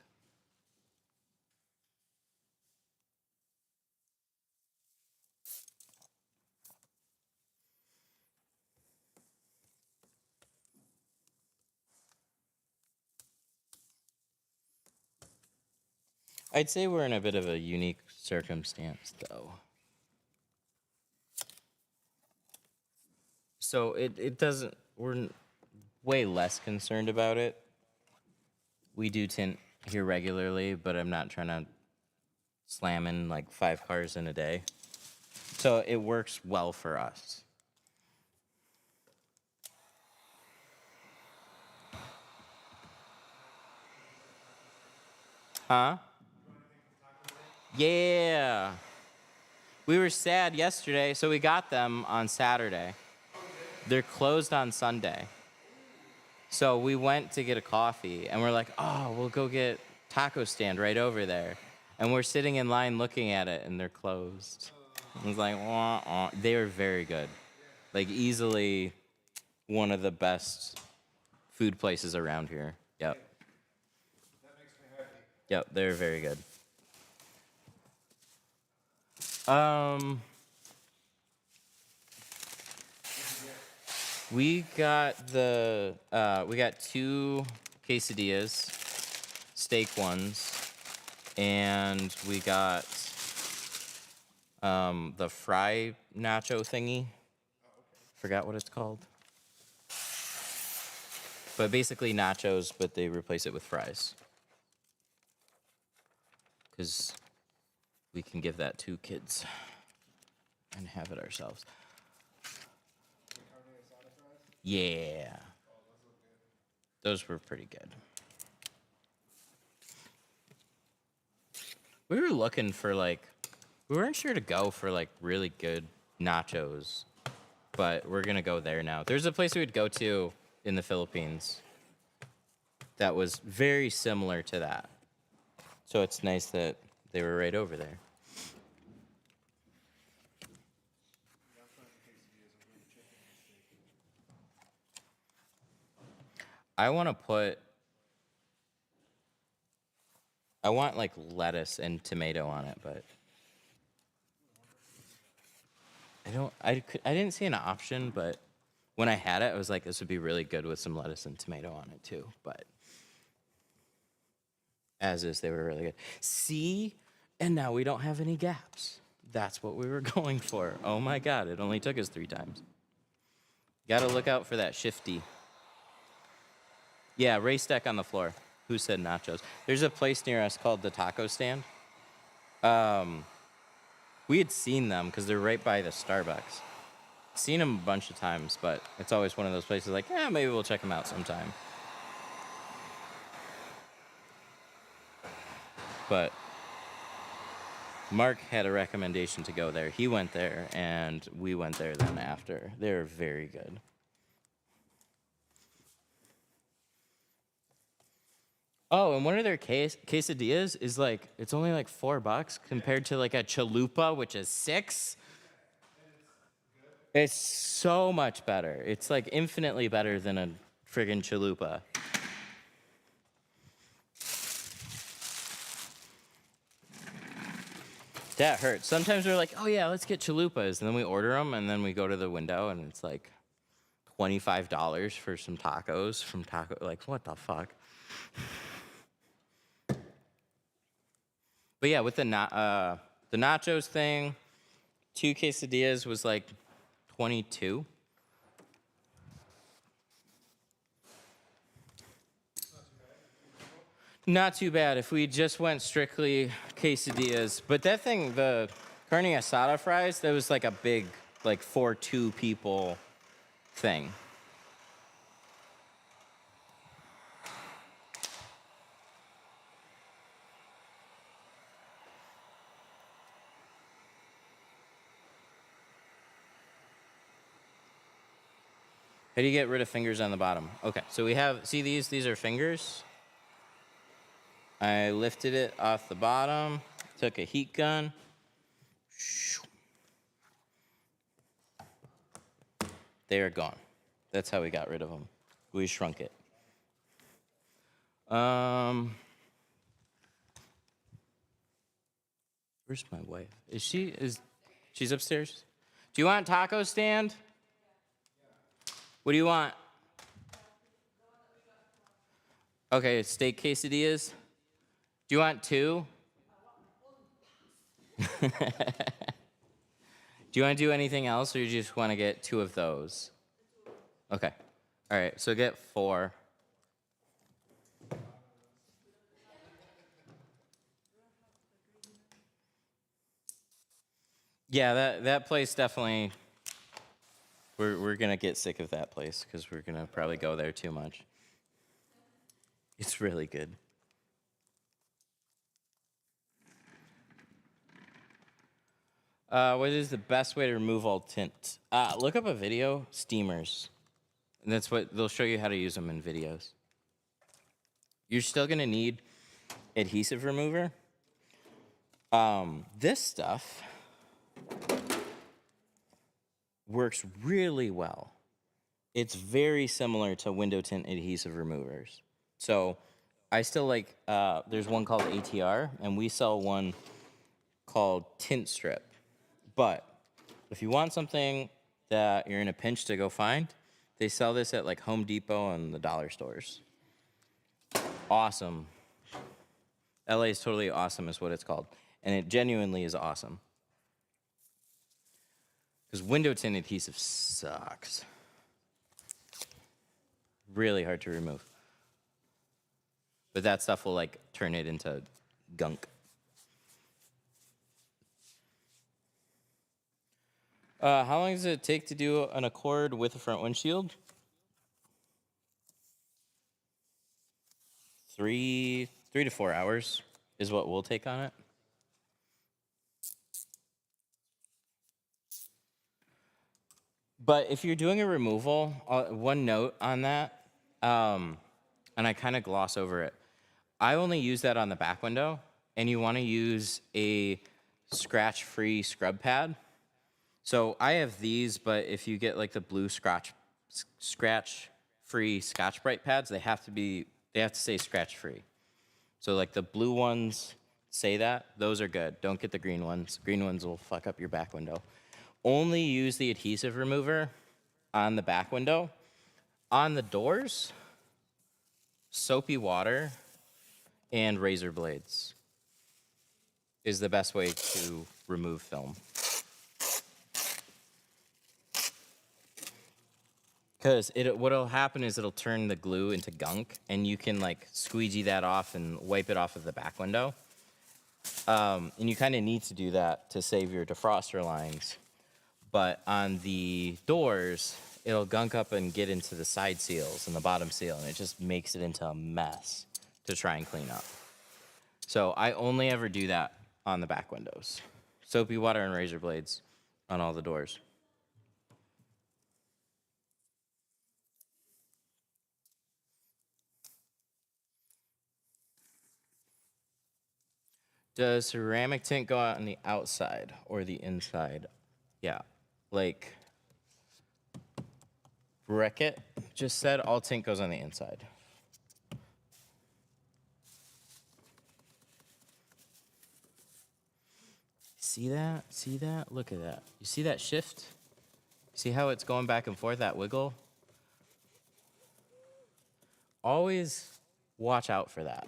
I'd say we're in a bit of a unique circumstance, though. So it doesn't, we're way less concerned about it. We do tint here regularly, but I'm not trying to slam in like 5 cars in a day. So it works well for us. Huh? Yeah. We were sad yesterday, so we got them on Saturday. They're closed on Sunday. So we went to get a coffee, and we're like, oh, we'll go get taco stand right over there. And we're sitting in line looking at it, and they're closed. I was like, wah, wah. They were very good. Like, easily one of the best food places around here. Yep. That makes me happy. Yep, they're very good. We got 2 quesadillas, steak ones, and we got the fry nacho thingy. Forgot what it's called. But basically nachos, but they replace it with fries. Because we can give that to kids and have it ourselves. Yeah. Those were pretty good. We were looking for we weren't sure to go for really good nachos, but we're gonna go there now. There's a place we would go to in the Philippines that was very similar to that. So it's nice that they were right over there. I want to put, I want like lettuce and tomato on it, but I didn't see an option, but when I had it, I was like, this would be really good with some lettuce and tomato on it too. But as is, they were really good. See? And now we don't have any gaps. That's what we were going for. Oh my God, it only took us 3 times. Gotta look out for that shifty. Yeah, race deck on the floor. Who said nachos? There's a place near us called the Taco Stand. We had seen them because they're right by the Starbucks. Seen them a bunch of times, but it's always one of those places like, yeah, maybe we'll check them out sometime. But Mark had a recommendation to go there. He went there, and we went there then after. They're very good. Oh, and one of their quesadillas is like, it's only like $4 compared to like a chalupa, which is 6. It's so much better. It's like infinitely better than a friggin' chalupa. That hurts. Sometimes we're like, oh yeah, let's get chalupas. And then we order them, and then we go to the window, and it's like $25 for some tacos from Taco. Like, what the fuck? But yeah, with the nachos thing, 2 quesadillas was like 22. Not too bad if we just went strictly quesadillas. But that thing, the carne asada fries, that was like a big, like for 2 people thing. How do you get rid of fingers on the bottom? Okay, so we have, see these are fingers. I lifted it off the bottom, took a heat gun. They are gone. That's how we got rid of them. We shrunk it. Where's my wife? She's upstairs? Do you want taco stand? What do you want? Okay, steak quesadillas. Do you want 2? Do you want to do anything else, or you just want to get 2 of those? Okay. All right, so get 4. Yeah, that place definitely, we're going to get sick of that place because we're going to probably go there too much. It's really good. What is the best way to remove all tint? Look up a video, steamers. And that's what, they'll show you how to use them in videos. You're still going to need adhesive remover. This stuff works really well. It's very similar to window tint adhesive removers. So I still like, there's one called ATR, and we sell one called Tint Strip. But if you want something that you're in a pinch to go find, they sell this at like Home Depot and the dollar stores. Awesome. LA is totally awesome is what it's called. And it genuinely is awesome. Because window tint adhesive sucks. Really hard to remove. But that stuff will like turn it into gunk. How long does it take to do an Accord with a front windshield? 3 to 4 hours is what we'll take on it. But if you're doing a removal, one note on that, and I kind of gloss over it. I only use that on the back window, and you want to use a scratch-free scrub pad. So I have these, but if you get like the blue scratch scratch-free Scotch-Brite pads, they have to say scratch-free. So like the blue ones say that, those are good. Don't get the green ones. Green ones will fuck up your back window. Only use the adhesive remover on the back window. On the doors, soapy water and razor blades is the best way to remove film. Because what'll happen is it'll turn the glue into gunk, and you can like squeegee that off and wipe it off of the back window. And you kind of need to do that to save your defroster lines. But on the doors, it'll gunk up and get into the side seals and the bottom seal, and it just makes it into a mess to try and clean up. So I only ever do that on the back windows. Soapy water and razor blades on all the doors. Does ceramic tint go out on the outside or the inside? Yeah, like Brickett just said, all tint goes on the inside. See that? See that? Look at that. You see that shift? See how it's going back and forth, that wiggle? Always watch out for that,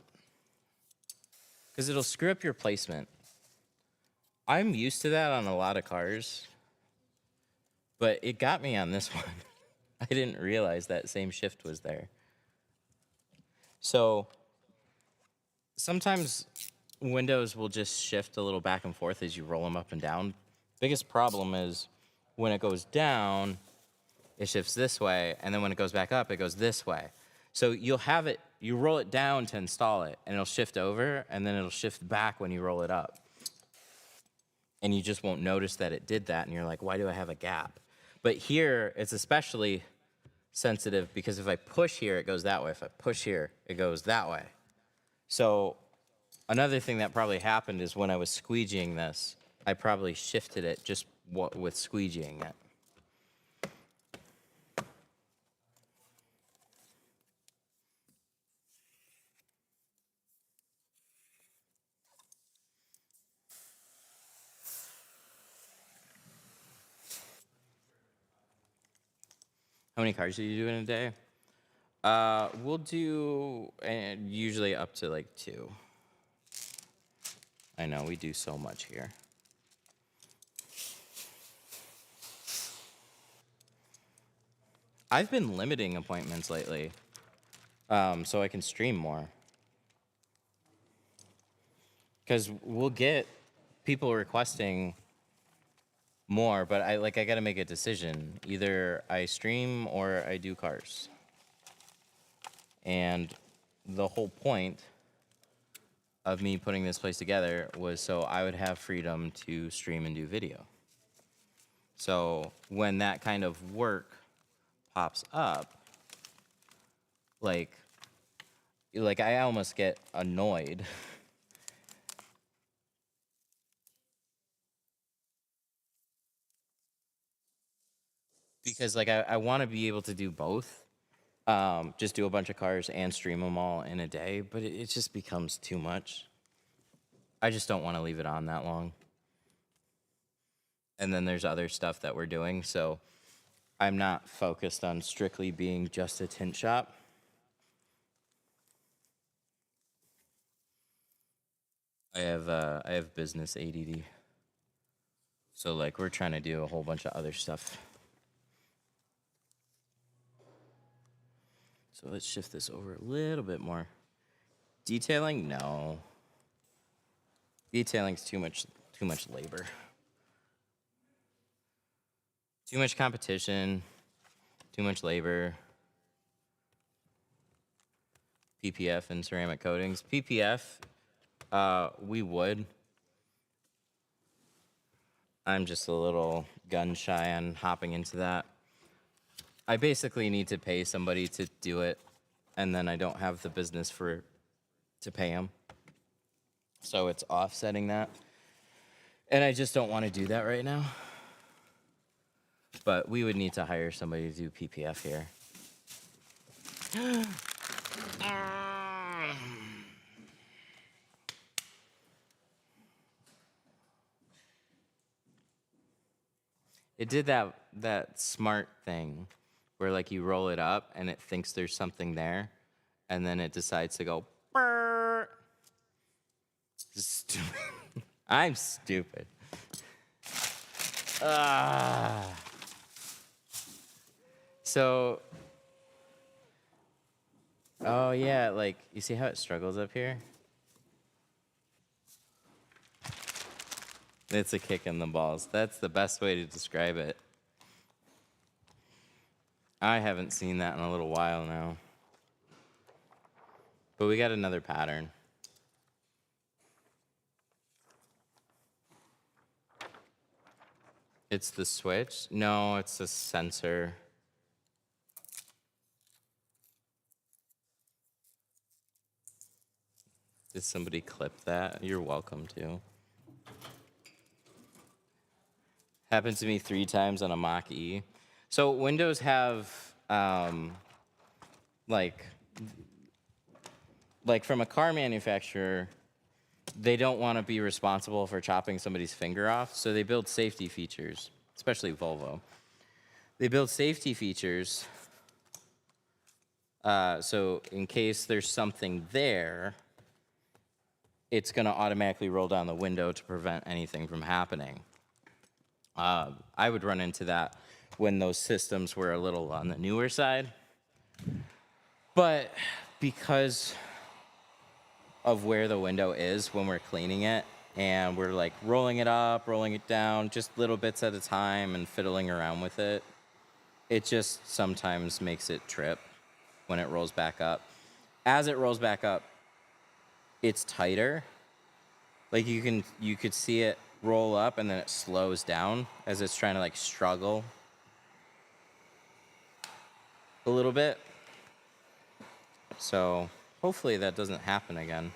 because it'll screw up your placement. I'm used to that on a lot of cars, but it got me on this one. I didn't realize that same shift was there. So sometimes windows will just shift a little back and forth as you roll them up and down. Biggest problem is when it goes down, it shifts this way, and then when it goes back up, it goes this way. So you'll have it, you roll it down to install it, and it'll shift over, and then it'll shift back when you roll it up. And you just won't notice that it did that, and you're like, why do I have a gap? But here, it's especially sensitive because if I push here, it goes that way. If I push here, it goes that way. So another thing that probably happened is when I was squeegeeing this, I probably shifted it just with squeegeeing it. How many cars do you do in a day? We'll do usually up to like 2. I know, we do so much here. I've been limiting appointments lately, so I can stream more. Because we'll get people requesting more, but I got to make a decision. Either I stream or I do cars. And the whole point of me putting this place together was so I would have freedom to stream and do video. So when that kind of work pops up, like I almost get annoyed. Because I want to be able to do both. Just do a bunch of cars and stream them all in a day, but it just becomes too much. I just don't want to leave it on that long. And then there's other stuff that we're doing, so I'm not focused on strictly being just a tint shop. I have business ADD. So like we're trying to do a whole bunch of other stuff. So let's shift this over a little bit more. Detailing? No. Detailing's too much labor. Too much competition, too much labor. PPF and ceramic coatings. PPF, we would. I'm just a little gun shy on hopping into that. I basically need to pay somebody to do it, and then I don't have the business to pay them. So it's offsetting that. And I just don't want to do that right now. But we would need to hire somebody to do PPF here. It did that smart thing where like you roll it up and it thinks there's something there, and then it decides to go. Brrr. Stupid. I'm stupid. So, oh yeah, like you see how it struggles up here? It's a kick in the balls. That's the best way to describe it. I haven't seen that in a little while now. But we got another pattern. It's the switch? No, it's the sensor. Did somebody clip that? You're welcome to. Happened to me 3 times on a Mach-E. So Windows have, like from a car manufacturer, they don't want to be responsible for chopping somebody's finger off, so they build safety features, especially Volvo. They build safety features so in case there's something there, it's going to automatically roll down the window to prevent anything from happening. I would run into that when those systems were a little on the newer side. But because of where the window is when we're cleaning it, and we're like rolling it up, rolling it down, just little bits at a time and fiddling around with it, it just sometimes makes it trip when it rolls back up. As it rolls back up, it's tighter. Like you could see it roll up and then it slows down as it's trying to like struggle a little bit. So hopefully that doesn't happen again.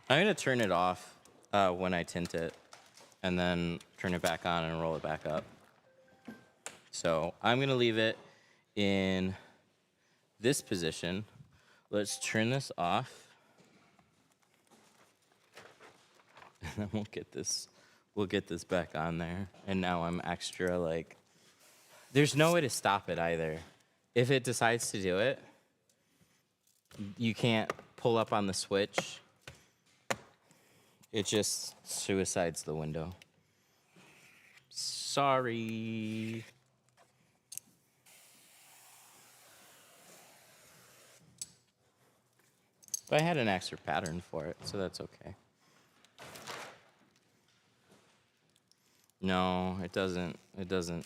I'm gonna turn it off when I tint it and then turn it back on and roll it back up. So I'm gonna leave it in this position. Let's turn this off. And then we'll get this back on there. And now I'm extra like, there's no way to stop it either. If it decides to do it, you can't pull up on the switch. It just suicides the window. Sorry. But I had an extra pattern for it, so that's okay. No, it doesn't. It doesn't.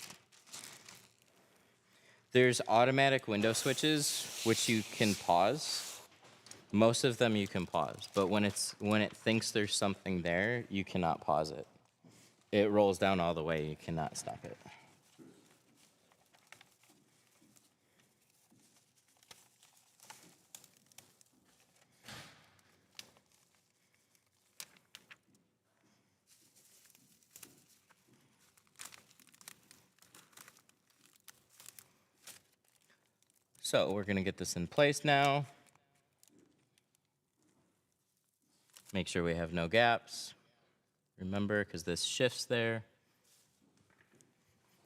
There's automatic window switches, which you can pause. Most of them you can pause, but when it thinks there's something there, you cannot pause it. It rolls down all the way. You cannot stop it. So we're gonna get this in place now. Make sure we have no gaps. Remember, because this shifts there.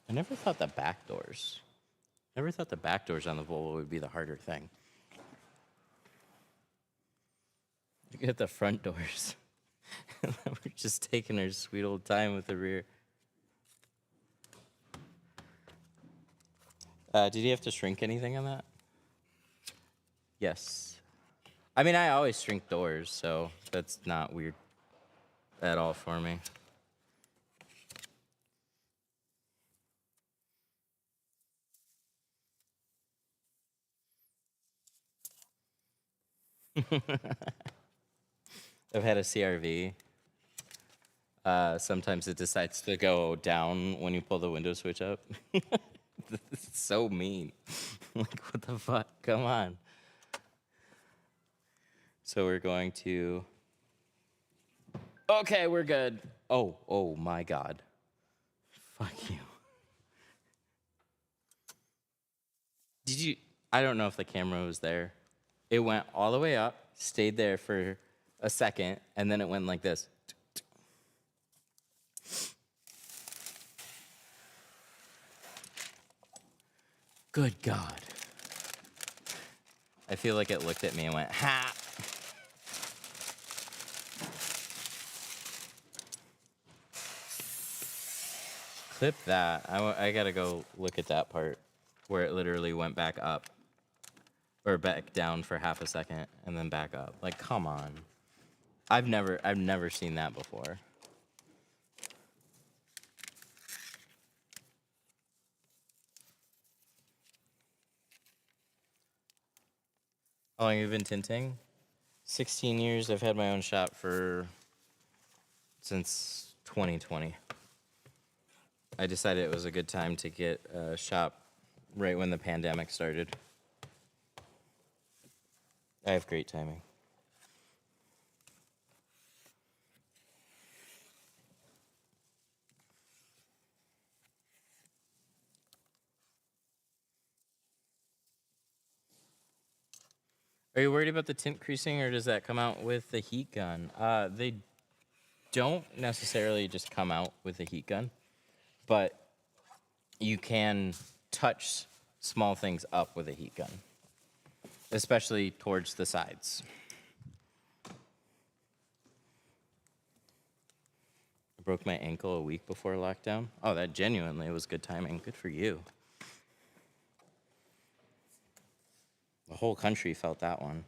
I never thought the back doors on the Volvo would be the harder thing. Look at the front doors. We're just taking our sweet old time with the rear. Did you have to shrink anything on that? Yes. I mean, I always shrink doors, so that's not weird at all for me. I've had a CRV. Sometimes it decides to go down when you pull the window switch up. This is so mean. Like, what the fuck? Come on. So we're going to... Okay, we're good. Oh my God. Fuck you. I don't know if the camera was there. It went all the way up, stayed there for a second, and then it went like this. Good God. I feel like it looked at me and went, ha! Clip that. I gotta go look at that part where it literally went back up or back down for half a second and then back up. Like, come on. I've never seen that before. How long have you been tinting? 16 years. I've had my own shop since 2020. I decided it was a good time to get a shop right when the pandemic started. I have great timing. Are you worried about the tint creasing, or does that come out with the heat gun? They don't necessarily just come out with the heat gun, but you can touch small things up with a heat gun, especially towards the sides. I broke my ankle a week before lockdown. Oh, that genuinely was good timing. Good for you. The whole country felt that one.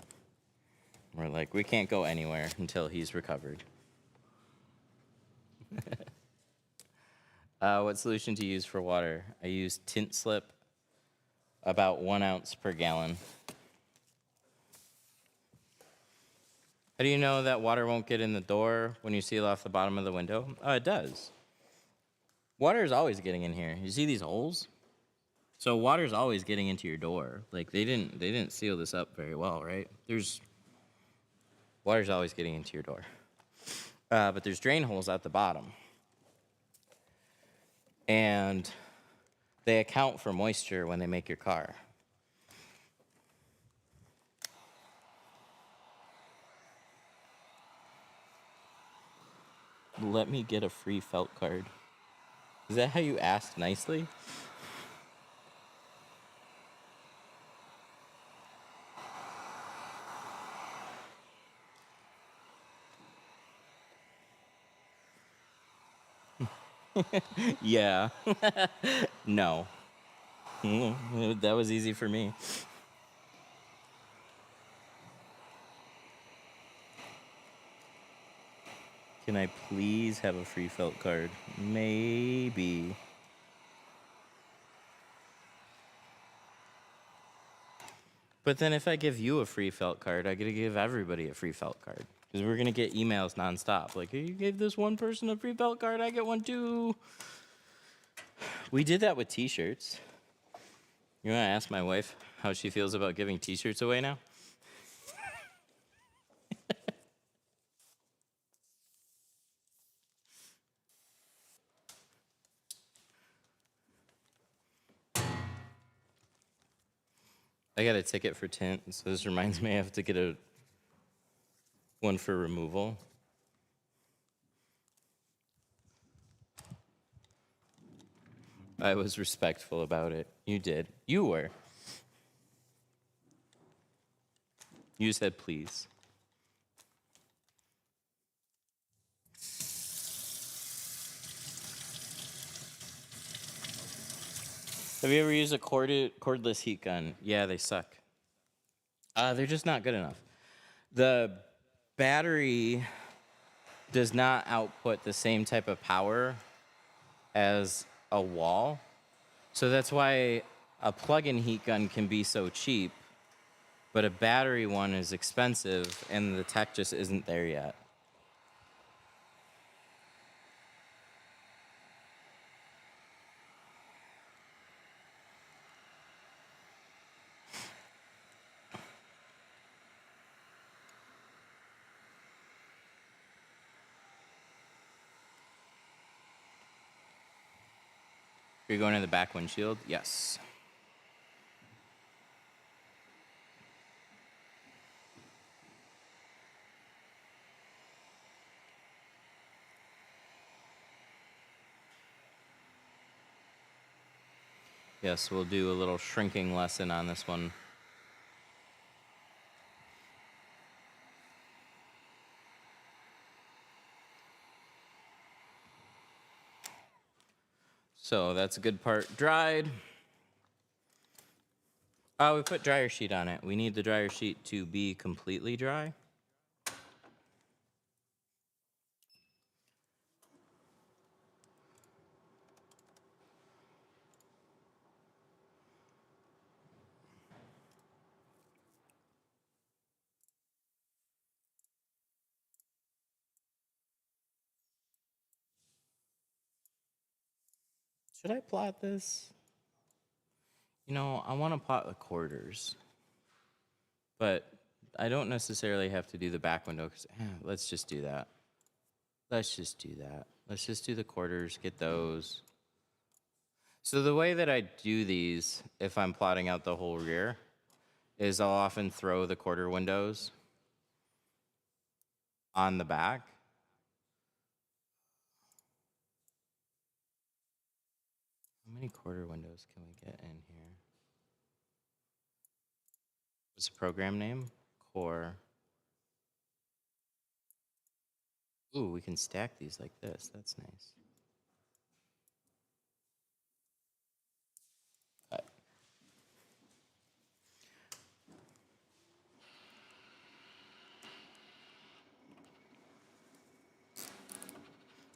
We're like, we can't go anywhere until he's recovered. What solution to use for water? I use Tint Slip, about 1 ounce per gallon. How do you know that water won't get in the door when you seal off the bottom of the window? Oh, it does. Water is always getting in here. You see these holes? So water's always getting into your door. Like they didn't seal this up very well, right? Water's always getting into your door. But there's drain holes at the bottom. And they account for moisture when they make your car. Let me get a free felt card. Is that how you ask nicely? Yeah. No. That was easy for me. Can I please have a free felt card? Maybe. But then if I give you a free felt card, I gotta give everybody a free felt card. Because we're gonna get emails nonstop. Like, hey, you gave this one person a free felt card, I get one too. We did that with t-shirts. You wanna ask my wife how she feels about giving t-shirts away now? I got a ticket for tint, so this reminds me I have to get one for removal. I was respectful about it. You did. You were. You said please. Have you ever used a cordless heat gun? Yeah, they suck. They're just not good enough. The battery does not output the same type of power as a wall. So that's why a plug-in heat gun can be so cheap, but a battery one is expensive and the tech just isn't there yet. You're going to the back windshield? Yes. Yes, we'll do a little shrinking lesson on this one. So that's a good part dried. Oh, we put dryer sheet on it. We need the dryer sheet to be completely dry. Should I plot this? You know, I want to plot the quarters, but I don't necessarily have to do the back window because let's just do that. Let's just do that. Let's just do the quarters, get those. So the way that I do these, if I'm plotting out the whole rear, is I'll often throw the quarter windows on the back. How many quarter windows can we get in here? What's the program name? Core. Ooh, we can stack these like this. That's nice.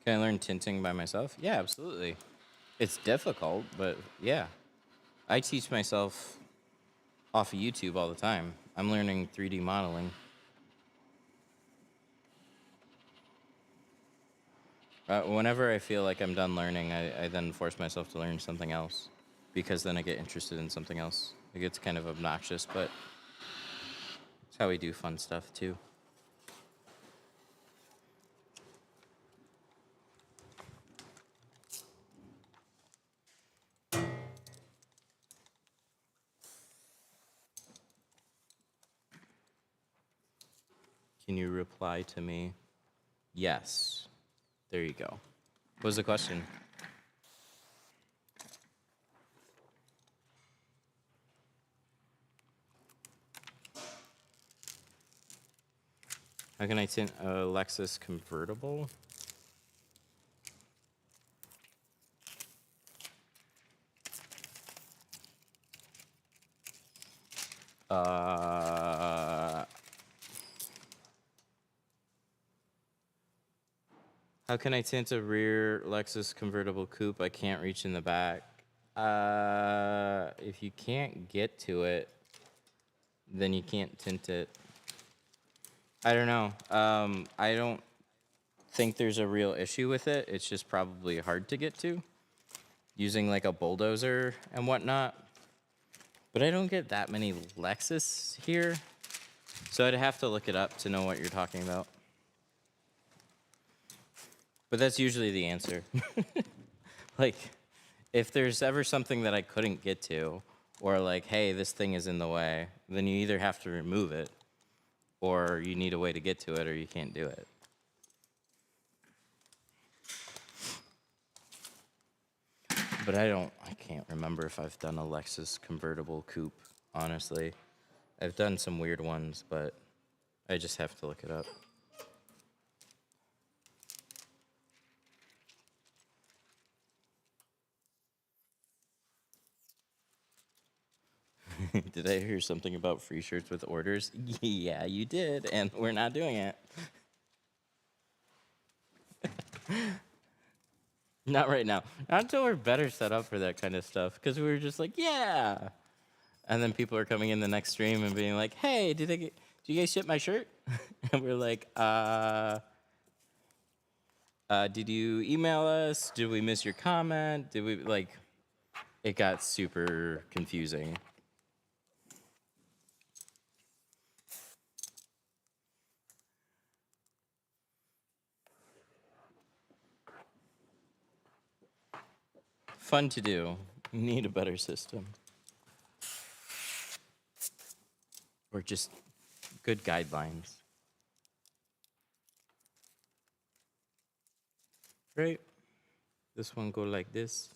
Can I learn tinting by myself? Yeah, absolutely. It's difficult, but yeah. I teach myself off of YouTube all the time. I'm learning 3D modeling. Whenever I feel like I'm done learning, I then force myself to learn something else because then I get interested in something else. It gets kind of obnoxious, but it's how we do fun stuff too. Can you reply to me? Yes. There you go. What was the question? How can I tint a Lexus convertible? How can I tint a rear Lexus convertible coupe I can't reach in the back? If you can't get to it, then you can't tint it. I don't know. I don't think there's a real issue with it. It's just probably hard to get to using like a bulldozer and whatnot. But I don't get that many Lexus here, so I'd have to look it up to know what you're talking about. But that's usually the answer. Like, if there's ever something that I couldn't get to, or like, hey, this thing is in the way, then you either have to remove it, or you need a way to get to it, or you can't do it. But I can't remember if I've done a Lexus convertible coupe, honestly. I've done some weird ones, but I just have to look it up. Did I hear something about free shirts with orders? Yeah, you did, and we're not doing it. Not right now. Not until we're better set up for that kind of stuff, because we were just like, yeah. And then people are coming in the next stream and being like, hey, do you guys ship my shirt? And we're like, did you email us? Did we miss your comment? Did we, like, it got super confusing. Fun to do. Need a better system. Or just good guidelines. Right? This one go like this.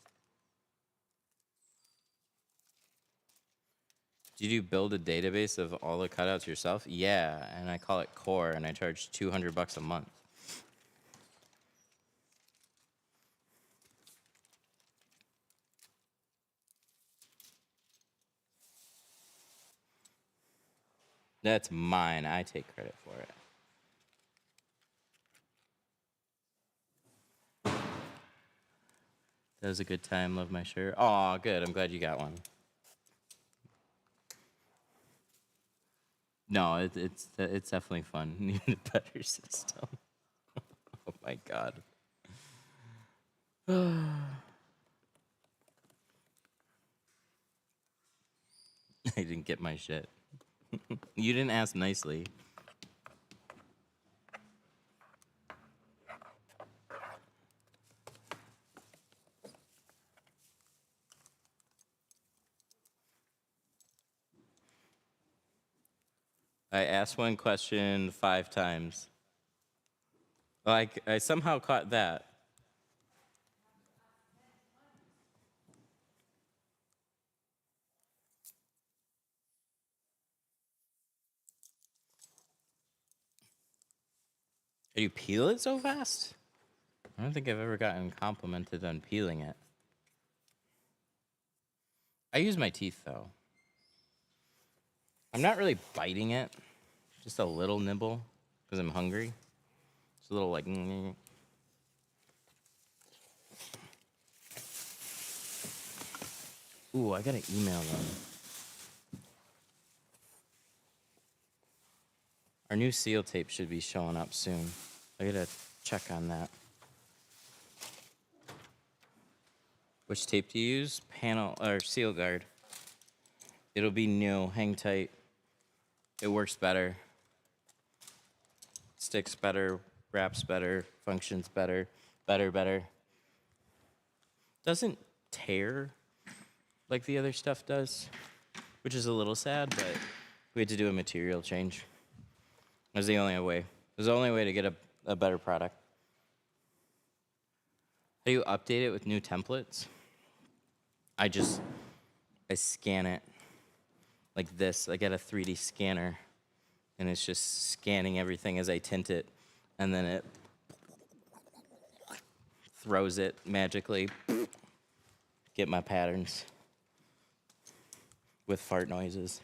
Did you build a database of all the cutouts yourself? Yeah, and I call it Core, and I charge $200 a month. That's mine. I take credit for it. That was a good time. Love my shirt. Oh, good. I'm glad you got one. No, it's definitely fun. Need a better system. Oh my god. I didn't get my shit. You didn't ask nicely. I asked one question 5 times. Like, I somehow caught that. How do you peel it so fast? I don't think I've ever gotten complimented on peeling it. I use my teeth, though. I'm not really biting it. Just a little nibble, because I'm hungry. It's a little like... Ooh, I gotta email them. Our new seal tape should be showing up soon. I gotta check on that. Which tape do you use? Panel or seal guard. It'll be new. Hang tight. It works better. Sticks better. Wraps better. Functions better. Better. Doesn't tear like the other stuff does, which is a little sad, but we had to do a material change. It was the only way. It was the only way to get a better product. How do you update it with new templates? I scan it like this. I get a 3D scanner, and it's just scanning everything as I tint it, and then it throws it magically. Get my patterns with fart noises.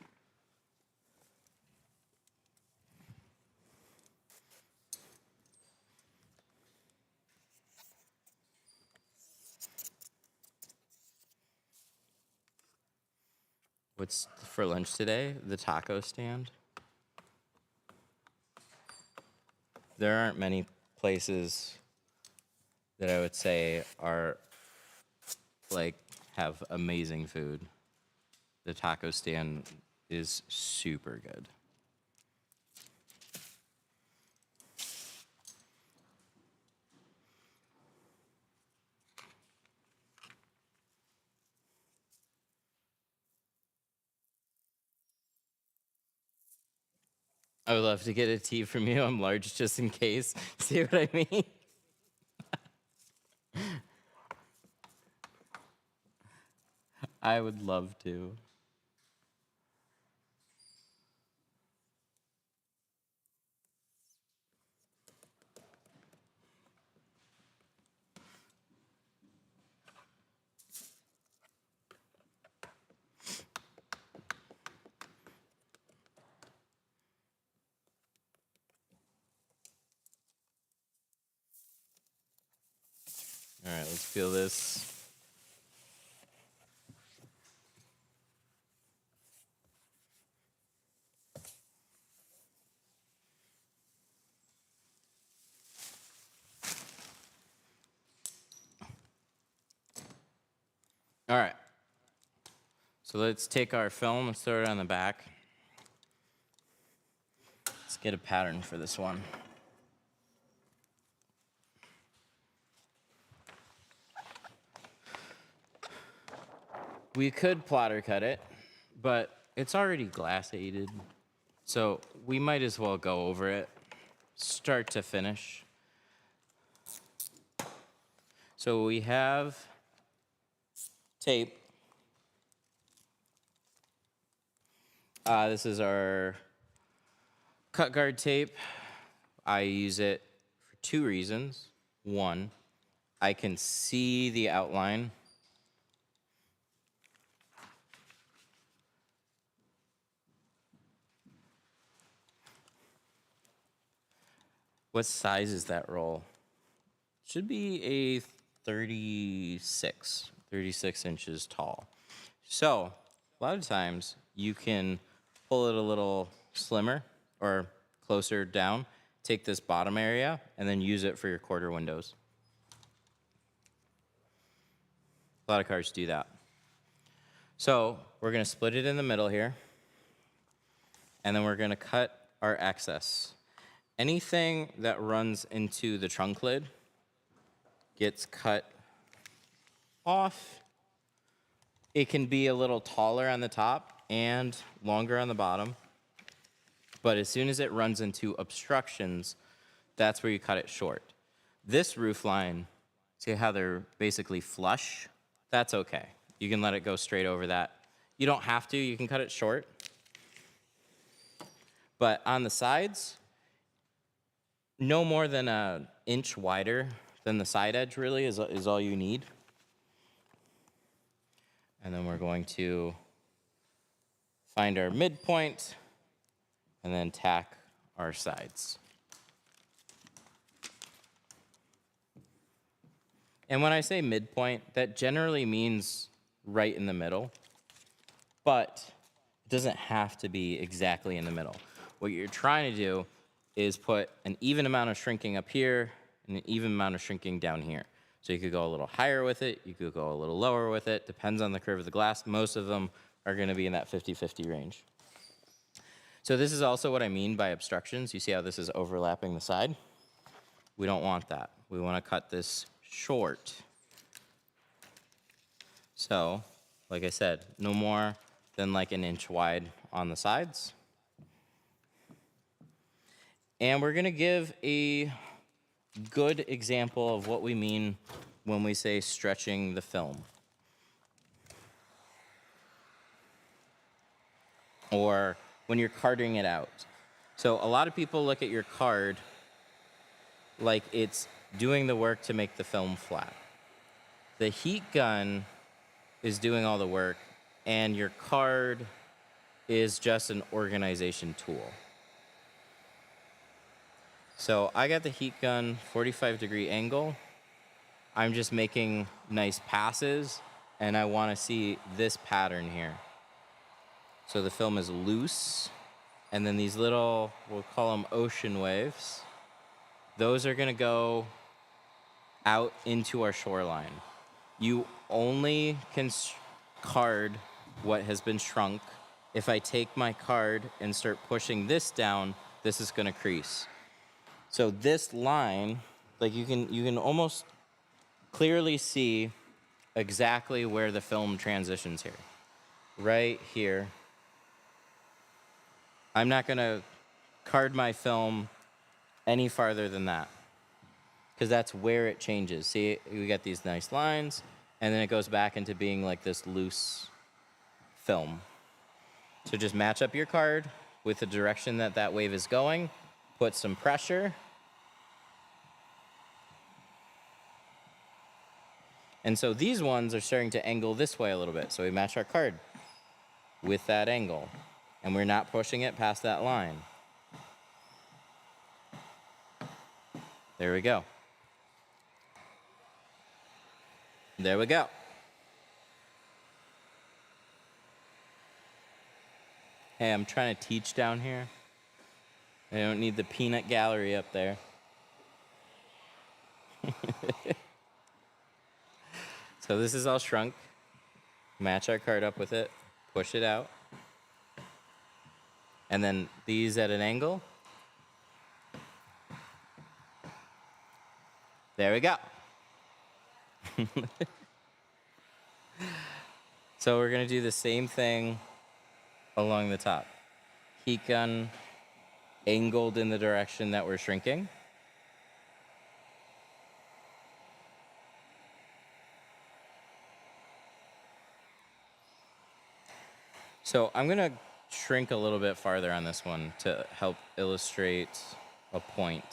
What's for lunch today? The taco stand. There aren't many places that I would say are like have amazing food. The taco stand is super good. I would love to get a tea from you. I'm large just in case. See what I mean? I would love to. All right, let's feel this. All right. So let's take our film and throw it on the back. Let's get a pattern for this one. We could plotter cut it, but it's already glass aided. So we might as well go over it, start to finish. So we have tape. This is our cut guard tape. I use it for two reasons. One, I can see the outline. What size is that roll? Should be a 36 inches tall. So a lot of times you can pull it a little slimmer or closer down, take this bottom area, and then use it for your quarter windows. A lot of cars do that. So we're gonna split it in the middle here, and then we're gonna cut our excess. Anything that runs into the trunk lid gets cut off. It can be a little taller on the top and longer on the bottom, but as soon as it runs into obstructions, that's where you cut it short. This roof line, see how they're basically flush? That's okay. You can let it go straight over that. You don't have to, you can cut it short. But on the sides, no more than an inch wider than the side edge really is all you need. And then we're going to find our midpoint and then tack our sides. And when I say midpoint, that generally means right in the middle, but it doesn't have to be exactly in the middle. What you're trying to do is put an even amount of shrinking up here and an even amount of shrinking down here. So you could go a little higher with it, you could go a little lower with it, depends on the curve of the glass. Most of them are gonna be in that 50-50 range. So this is also what I mean by obstructions. You see how this is overlapping the side? We don't want that. We wanna cut this short. So, like I said, no more than like an inch wide on the sides. And we're gonna give a good example of what we mean when we say stretching the film. Or when you're carding it out. So a lot of people look at your card like it's doing the work to make the film flat. The heat gun is doing all the work, and your card is just an organization tool. So I got the heat gun 45-degree angle. I'm just making nice passes, and I want to see this pattern here. So the film is loose, and then these little, we'll call them ocean waves, those are gonna go out into our shoreline. You only can card what has been shrunk. If I take my card and start pushing this down, this is gonna crease. So this line, like you can almost clearly see exactly where the film transitions here. Right here. I'm not gonna card my film any farther than that, because that's where it changes. See, we got these nice lines, and then it goes back into being like this loose film. So just match up your card with the direction that that wave is going, put some pressure, and so these ones are starting to angle this way a little bit. So we match our card with that angle, and we're not pushing it past that line. There we go. There we go. Hey, I'm trying to teach down here. I don't need the peanut gallery up there. So this is all shrunk. Match our card up with it, push it out. And then these at an angle. There we go. So we're gonna do the same thing along the top. Heat gun angled in the direction that we're shrinking. So I'm gonna shrink a little bit farther on this one to help illustrate a point.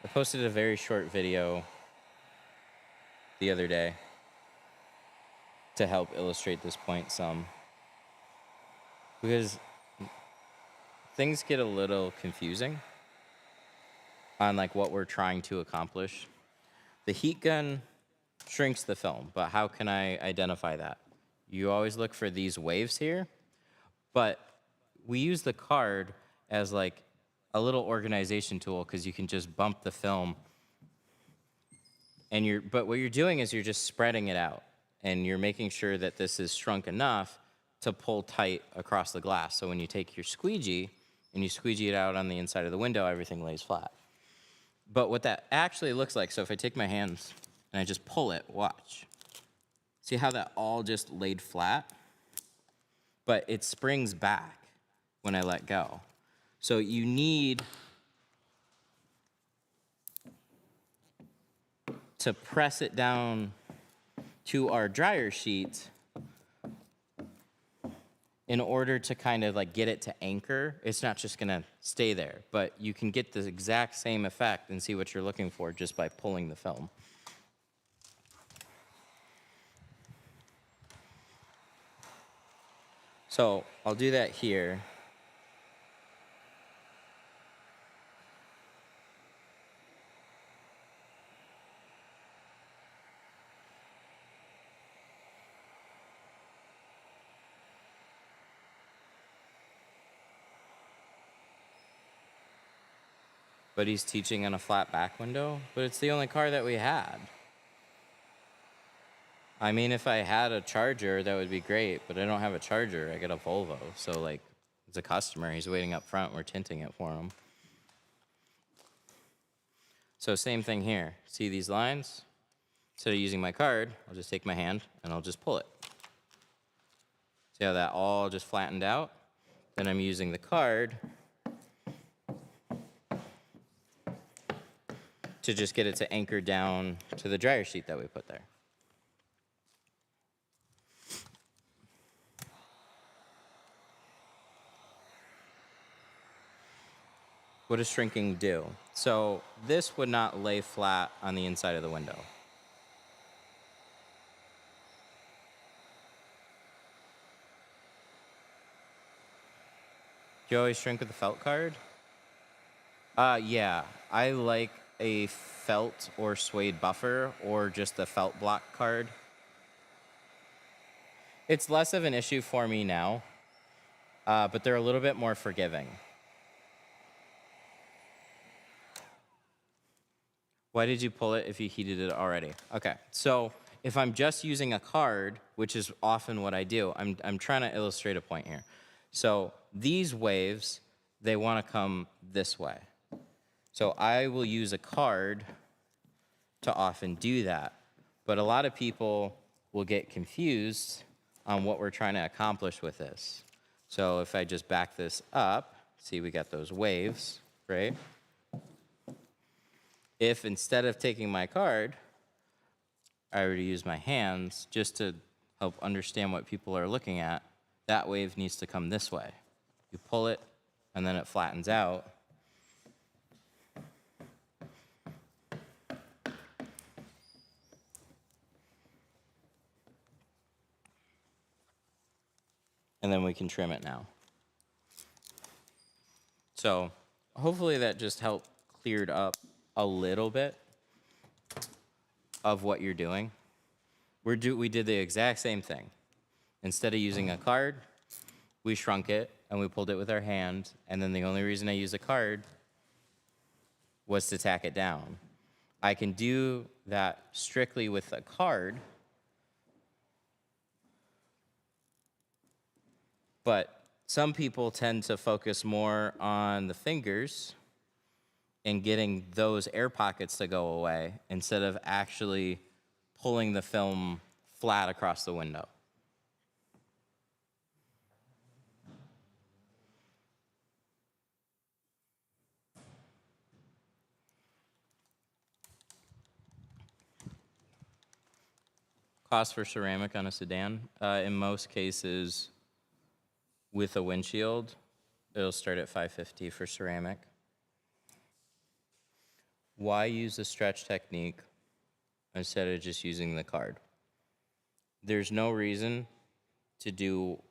I posted a very short video the other day to help illustrate this point some, because things get a little confusing on like what we're trying to accomplish. The heat gun shrinks the film, but how can I identify that? You always look for these waves here, but we use the card as like a little organization tool because you can just bump the film and but what you're doing is you're just spreading it out and you're making sure that this is shrunk enough to pull tight across the glass. So when you take your squeegee and you squeegee it out on the inside of the window, everything lays flat. But what that actually looks like, so if I take my hands and I just pull it, watch. See how that all just laid flat? But it springs back when I let go. So you need to press it down to our dryer sheet in order to kind of like get it to anchor. It's not just gonna stay there, but you can get the exact same effect and see what you're looking for just by pulling the film. So I'll do that here. But he's teaching on a flat back window, but it's the only car that we had. I mean, if I had a Charger, that would be great, but I don't have a Charger. I got a Volvo, so like, it's a customer. He's waiting up front. We're tinting it for him. So same thing here. See these lines? Instead of using my card, I'll just take my hand and I'll just pull it. See how that all just flattened out? Then I'm using the card to just get it to anchor down to the dryer sheet that we put there. What does shrinking do? So this would not lay flat on the inside of the window. Do you always shrink with the felt card? Yeah, I like a felt or suede buffer or just the felt block card. It's less of an issue for me now, but they're a little bit more forgiving. Why did you pull it if you heated it already? Okay, so if I'm just using a card, which is often what I do, I'm trying to illustrate a point here. So these waves, they want to come this way. So I will use a card to often do that. But a lot of people will get confused on what we're trying to accomplish with this. So if I just back this up, see we got those waves, right? If instead of taking my card, I were to use my hands just to help understand what people are looking at, that wave needs to come this way. You pull it, and then it flattens out. And then we can trim it now. So hopefully that just helped cleared up a little bit of what you're doing. We did the exact same thing. Instead of using a card, we shrunk it and we pulled it with our hand, and then the only reason I used a card was to tack it down. I can do that strictly with a card, but some people tend to focus more on the fingers and getting those air pockets to go away instead of actually pulling the film flat across the window. Cost for ceramic on a sedan, in most cases, with a windshield, it'll start at 550 for ceramic. Why use the stretch technique instead of just using the card? There's no reason to do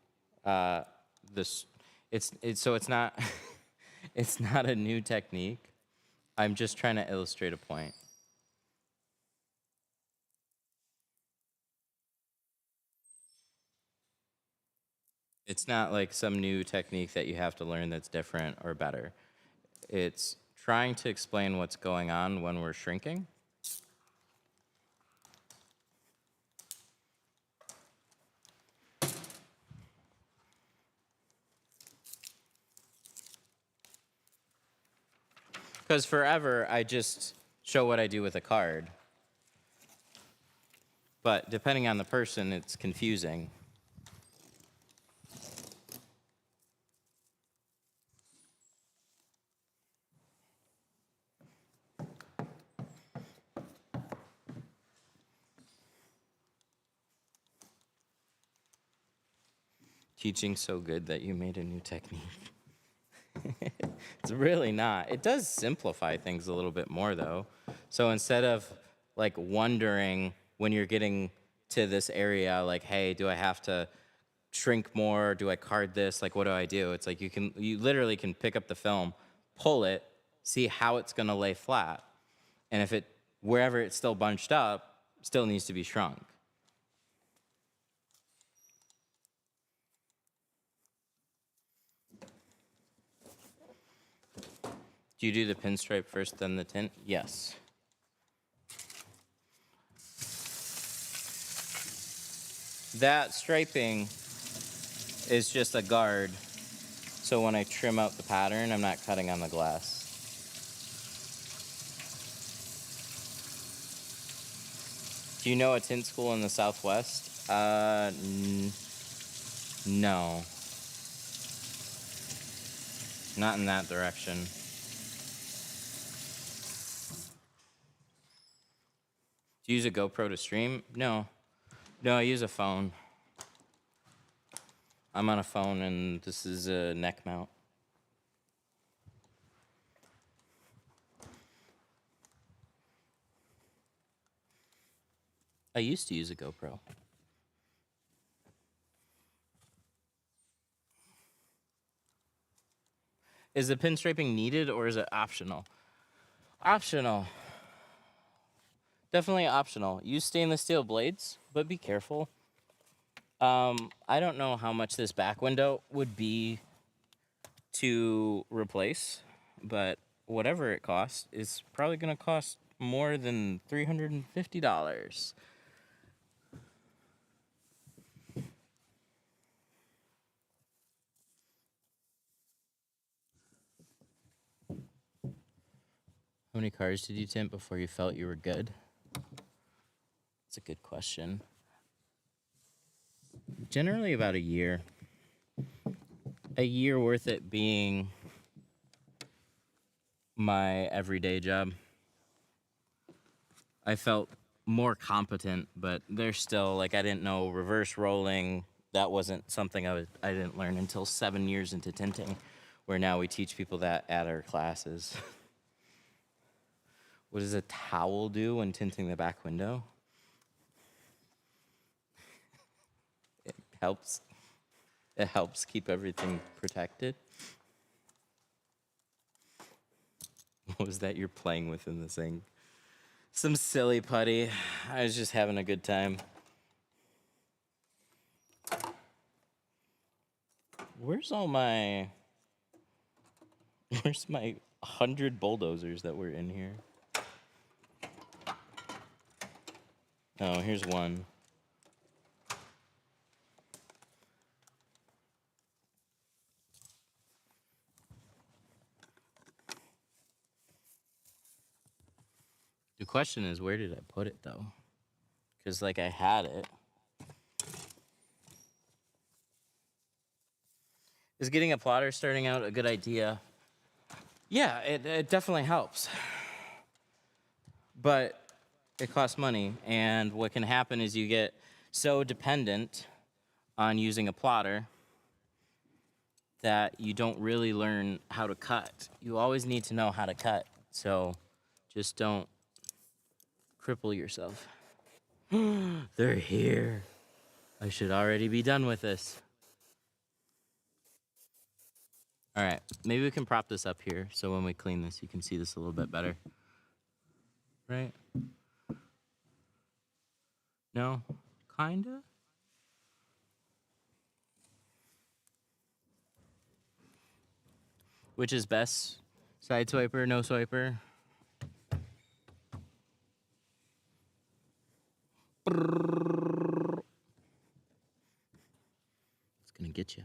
this. It's not it's not a new technique. I'm just trying to illustrate a point. It's not like some new technique that you have to learn that's different or better. It's trying to explain what's going on when we're shrinking. Because forever, I just show what I do with a card. But depending on the person, it's confusing. Teaching so good that you made a new technique. It's really not. It does simplify things a little bit more, though. So instead of like wondering when you're getting to this area, like, hey, do I have to shrink more? Do I card this? Like, what do I do? It's like you literally can pick up the film, pull it, see how it's going to lay flat, and if it wherever it's still bunched up, still needs to be shrunk. Do you do the pinstripe first, then the tint? Yes. That striping is just a guard, so when I trim out the pattern, I'm not cutting on the glass. Do you know a tint school in the Southwest? No. Not in that direction. Do you use a GoPro to stream? No. No, I use a phone. I'm on a phone, and this is a neck mount. I used to use a GoPro. Is the pinstriping needed, or is it optional? Optional. Definitely optional. Use stainless steel blades, but be careful. I don't know how much this back window would be to replace, but whatever it costs is probably going to cost more than $350. How many cars did you tint before you felt you were good? That's a good question. Generally about a year. A year worth it being my everyday job. I felt more competent, but there's still, like, I didn't know reverse rolling. That wasn't something I didn't learn until 7 years into tinting, where now we teach people that at our classes. What does a towel do when tinting the back window? It helps. It helps keep everything protected. What was that you're playing with in the sink? Some silly putty. I was just having a good time. Where's my 100 bulldozers that were in here? Oh, here's one. The question is, where did I put it, though? Because, like, I had it. Is getting a plotter starting out a good idea? Yeah, it definitely helps. But it costs money, and what can happen is you get so dependent on using a plotter that you don't really learn how to cut. You always need to know how to cut. So just don't cripple yourself. They're here. I should already be done with this. All right, maybe we can prop this up here so when we clean this, you can see this a little bit better. Right? No? Kinda? Which is best? Side swiper, no swiper? It's gonna get you.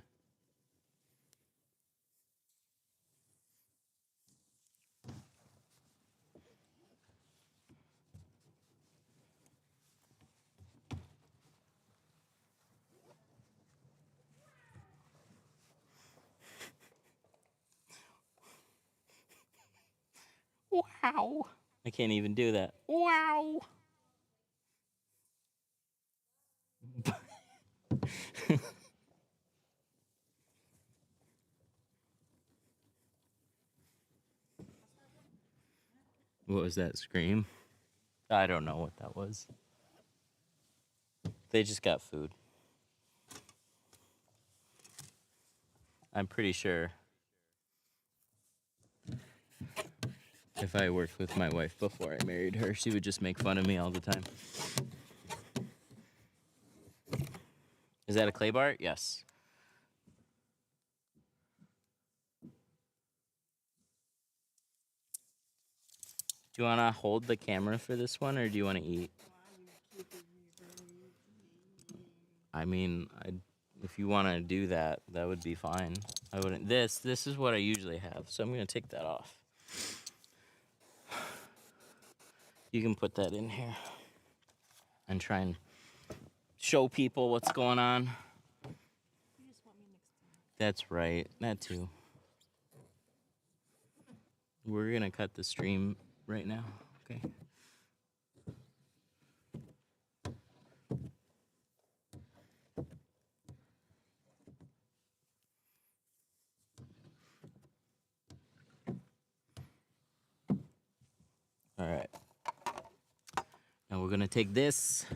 Wow. I can't even do that. Wow. What was that scream? I don't know what that was. They just got food. I'm pretty sure if I worked with my wife before I married her, she would just make fun of me all the time. Is that a clay bar? Yes. Do you want to hold the camera for this one, or do you want to eat? I mean, if you want to do that, that would be fine. I wouldn't. This is what I usually have, so I'm gonna take that off. You can put that in here and try and show people what's going on. That's right. That too. We're gonna cut the stream right now. Okay. All right. Now we're gonna take this.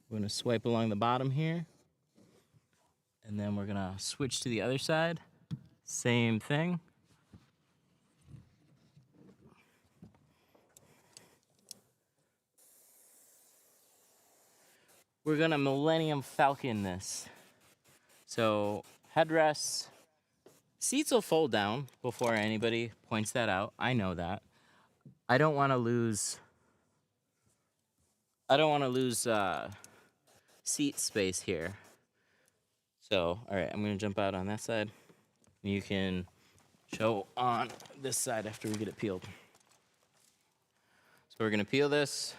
We're gonna swipe along the bottom here. And then we're gonna switch to the other side. Same thing. We're gonna Millennium Falcon this. So headrests, seats will fold down before anybody points that out. I know that. I don't want to lose seat space here. So, all right, I'm gonna jump out on that side. You can show on this side after we get it peeled. So we're gonna peel this.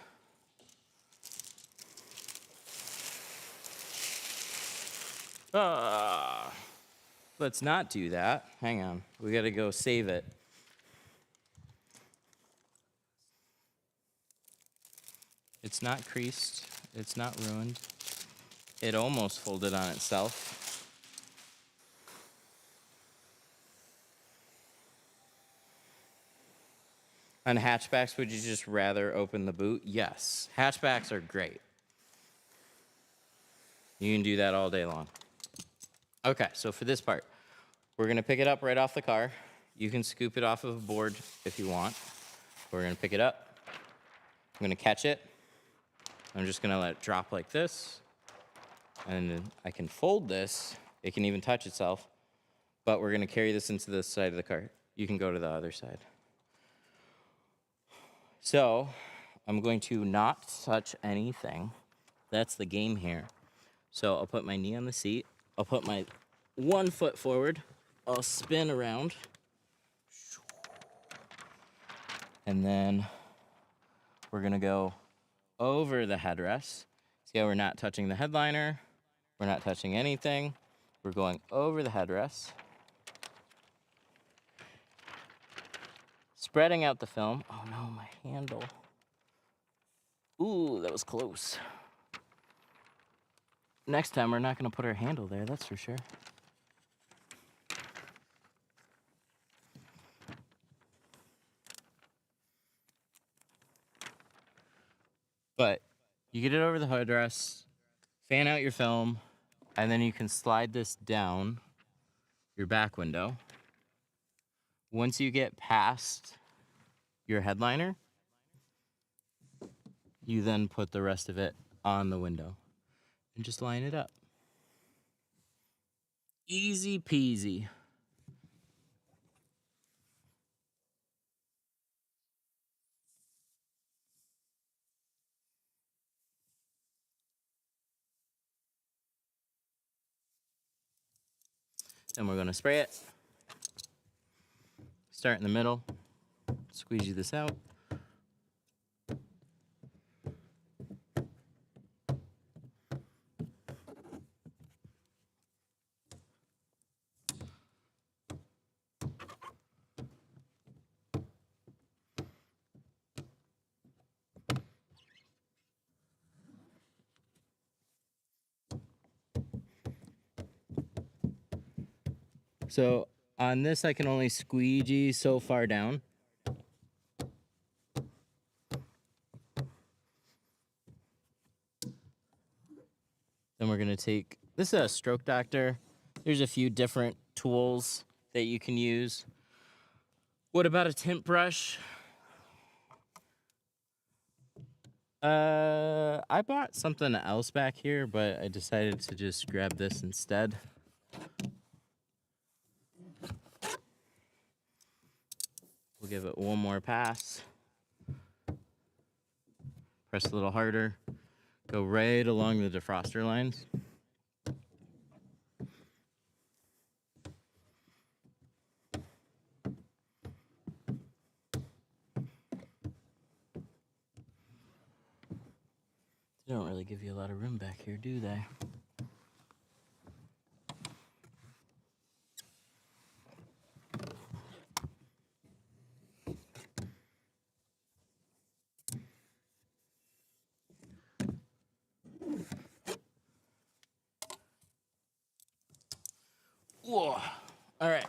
Let's not do that. Hang on, we gotta go save it. It's not creased, it's not ruined. It almost folded on itself. On hatchbacks, would you just rather open the boot? Yes. Hatchbacks are great. You can do that all day long. Okay, so for this part, we're gonna pick it up right off the car. You can scoop it off of a board if you want. We're gonna pick it up. I'm gonna catch it. I'm just gonna let it drop like this. And then I can fold this. It can even touch itself. But we're gonna carry this into the side of the car. You can go to the other side. So I'm going to not touch anything. That's the game here. So I'll put my knee on the seat. I'll put my 1 foot forward. I'll spin around. And then we're gonna go over the headrest. See how we're not touching the headliner? We're not touching anything. We're going over the headrest. Spreading out the film. Oh no, my handle. Ooh, that was close. Next time, we're not gonna put our handle there, that's for sure. But you get it over the headrest, fan out your film, and then you can slide this down your back window. Once you get past your headliner, you then put the rest of it on the window and just line it up. Easy peasy. Then we're going to spray it. Start in the middle, squeegee this out. So on this, I can only squeegee so far down. Then we're gonna take, this is a stroke doctor. There's a few different tools that you can use. What about a tint brush? I bought something else back here, but I decided to just grab this instead. We'll give it one more pass. Press a little harder. Go right along the defroster lines. They don't really give you a lot of room back here, do they? Whoa. All right,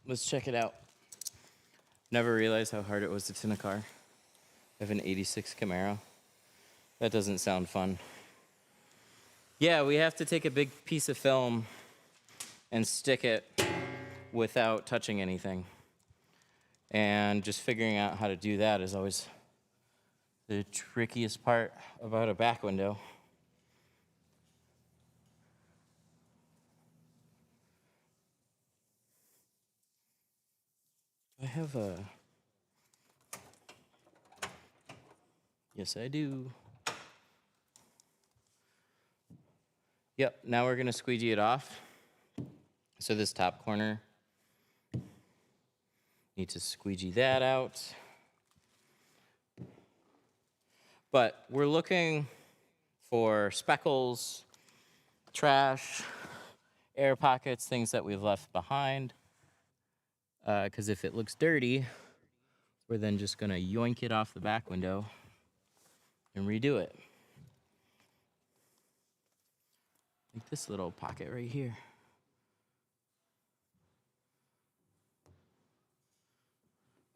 let's check it out. Never realized how hard it was to tint a car. I have an 86 Camaro. That doesn't sound fun. Yeah, we have to take a big piece of film and stick it without touching anything. And just figuring out how to do that is always the trickiest part about a back window. I have a... Yes, I do. Yep, now we're gonna squeegee it off. So this top corner, need to squeegee that out. But we're looking for speckles, trash, air pockets, things that we've left behind. Because if it looks dirty, we're then just gonna yoink it off the back window and redo it. Like this little pocket right here.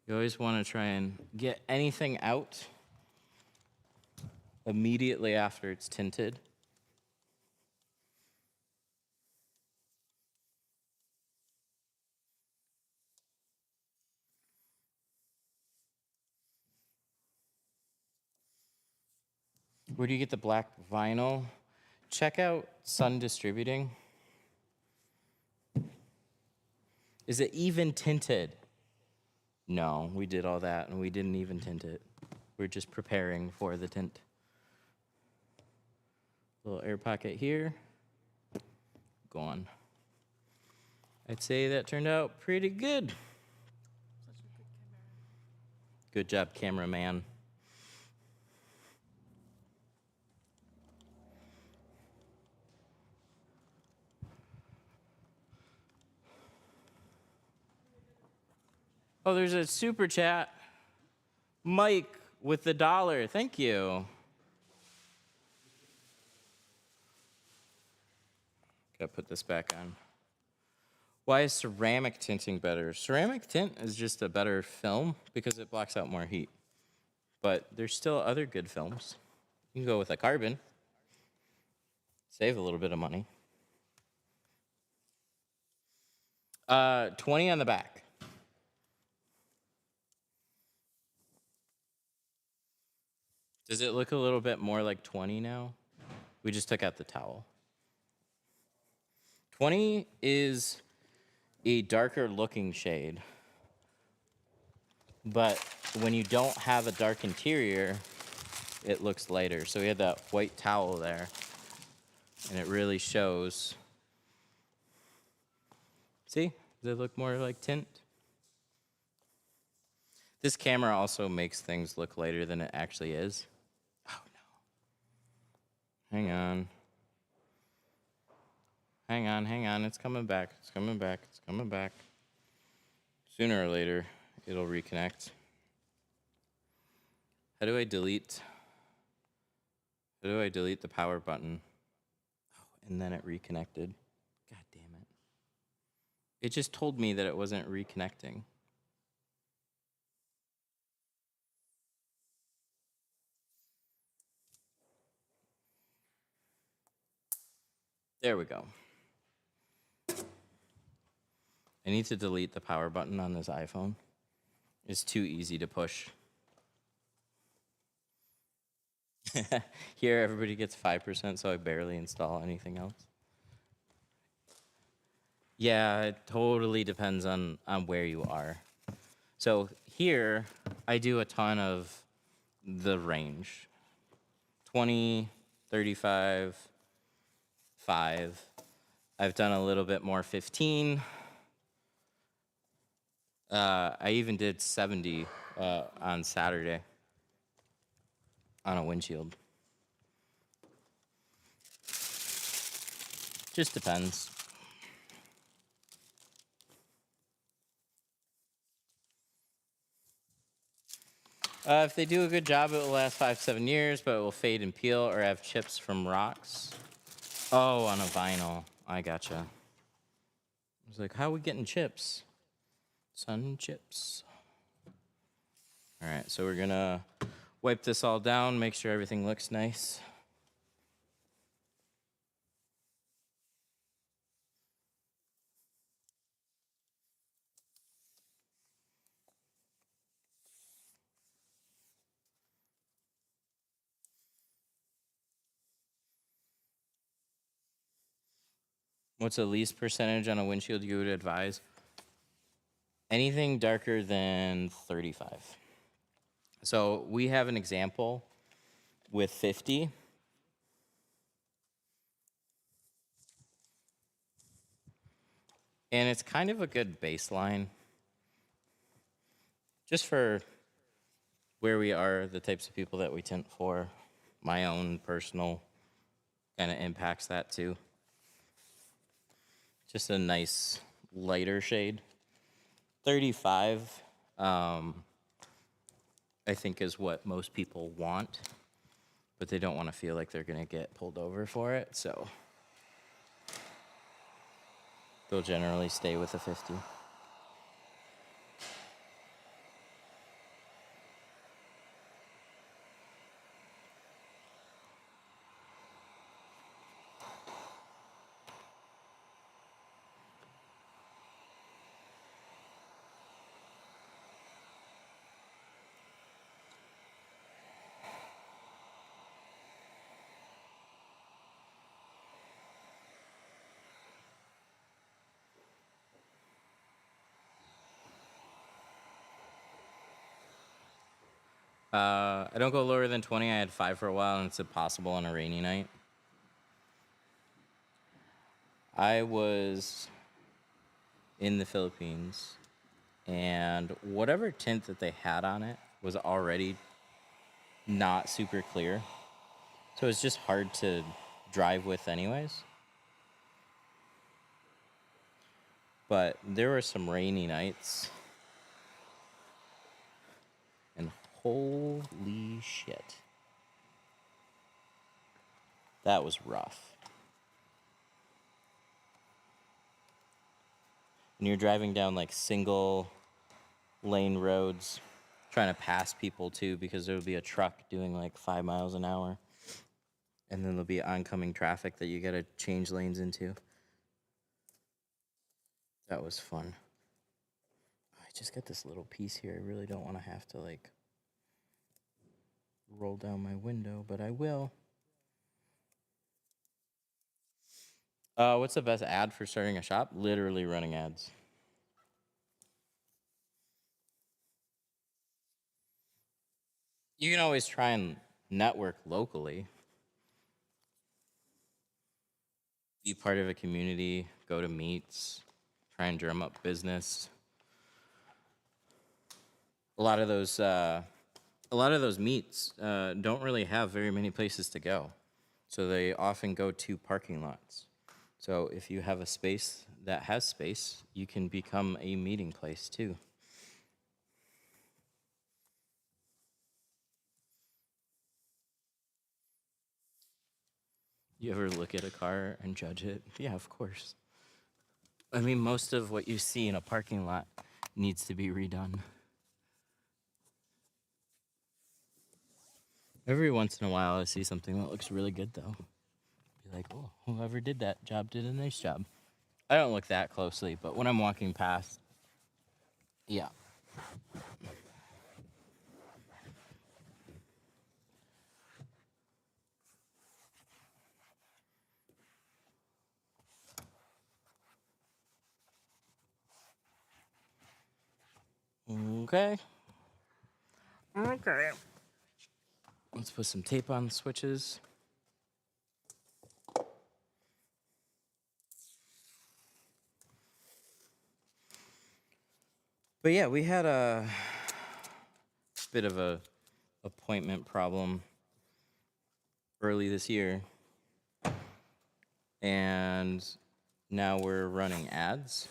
You always want to try and get anything out immediately after it's tinted. Where do you get the black vinyl? Check out Sun Distributing. Is it even tinted? No, we did all that and we didn't even tint it. We're just preparing for the tint. Little air pocket here. Gone. I'd say that turned out pretty good. Good job, cameraman. Oh, there's a super chat. Mike with the $1. Thank you. Gotta put this back on. Why is ceramic tinting better? Ceramic tint is just a better film because it blocks out more heat. But there's still other good films. You can go with a carbon, save a little bit of money. 20 on the back. Does it look a little bit more like 20 now? We just took out the towel. 20 is a darker looking shade. But when you don't have a dark interior, it looks lighter. So we had that white towel there, and it really shows. See? Does it look more like tint? This camera also makes things look lighter than it actually is. Oh, no. Hang on. Hang on. It's coming back. It's coming back. Sooner or later, it'll reconnect. How do I delete the power button? Oh, and then it reconnected. God damn it. It just told me that it wasn't reconnecting. There we go. I need to delete the power button on this iPhone. It's too easy to push. Here, everybody gets 5%, so I barely install anything else. Yeah, it totally depends on where you are. So here, I do a ton of the range. 20, 35, 5. I've done a little bit more 15. I even did 70 on Saturday on a windshield. Just depends. If they do a good job, it will last 5-7 years, but it will fade and peel or have chips from rocks. Oh, on a vinyl. I gotcha. I was like, how are we getting chips? Sun chips. All right, so we're gonna wipe this all down, make sure everything looks nice. What's the least percentage on a windshield you would advise? Anything darker than 35. So we have an example with 50. And it's kind of a good baseline. Just for where we are, the types of people that we tint for. My own personal kind of impacts that too. Just a nice lighter shade. 35, I think, is what most people want, but they don't want to feel like they're going to get pulled over for it, so they'll generally stay with a 50. I don't go lower than 20. I had 5 for a while, and it's impossible on a rainy night. I was in the Philippines, and whatever tint that they had on it was already not super clear. So it's just hard to drive with anyways. But there were some rainy nights. And holy shit. That was rough. And you're driving down like single lane roads trying to pass people too, because there would be a truck doing like 5 miles an hour. And then there'll be oncoming traffic that you got to change lanes into. That was fun. I just got this little piece here. I really don't want to have to like roll down my window, but I will. What's the best ad for starting a shop? Literally running ads. You can always try and network locally. Be part of a community, go to meets, try and drum up business. A lot of those meets don't really have very many places to go, so they often go to parking lots. So if you have a space that has space, you can become a meeting place too. You ever look at a car and judge it? Yeah, of course. I mean, most of what you see in a parking lot needs to be redone. Every once in a while, I see something that looks really good, though. Be like, oh, whoever did that job did a nice job. I don't look that closely, but when I'm walking past, yeah. Okay. Okay. Let's put some tape on the switches. But yeah, we had a bit of a appointment problem early this year. And now we're running ads.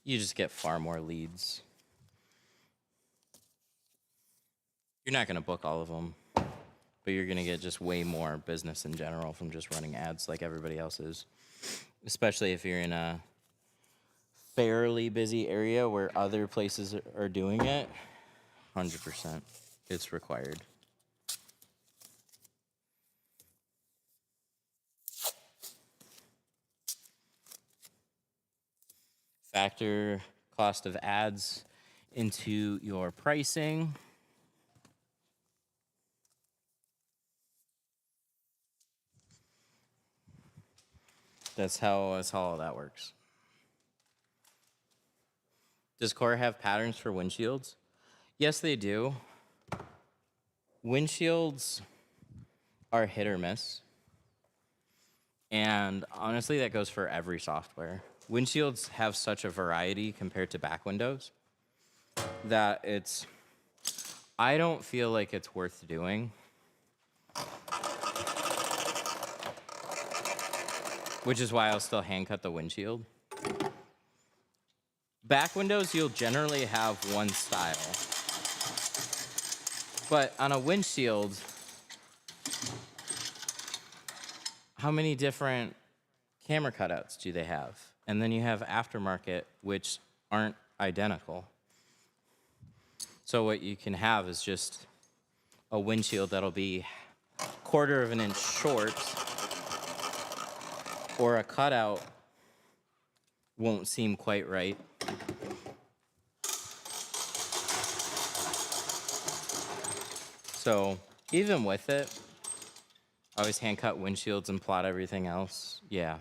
You just get far more leads. You're not going to book all of them, but you're going to get just way more business in general from just running ads like everybody else is. Especially if you're in a fairly busy area where other places are doing it. 100%. It's required. Factor cost of ads into your pricing. That's how all that works. Does Core have patterns for windshields? Yes, they do. Windshields are hit or miss. And honestly, that goes for every software. Windshields have such a variety compared to back windows that I don't feel like it's worth doing. Which is why I'll still hand cut the windshield. Back windows, you'll generally have one style. But on a windshield, how many different camera cutouts do they have? And then you have aftermarket, which aren't identical. So what you can have is just a windshield that'll be 1/4 of an inch short, or a cutout won't seem quite right. So even with it, I always hand cut windshields and plot everything else. Yeah.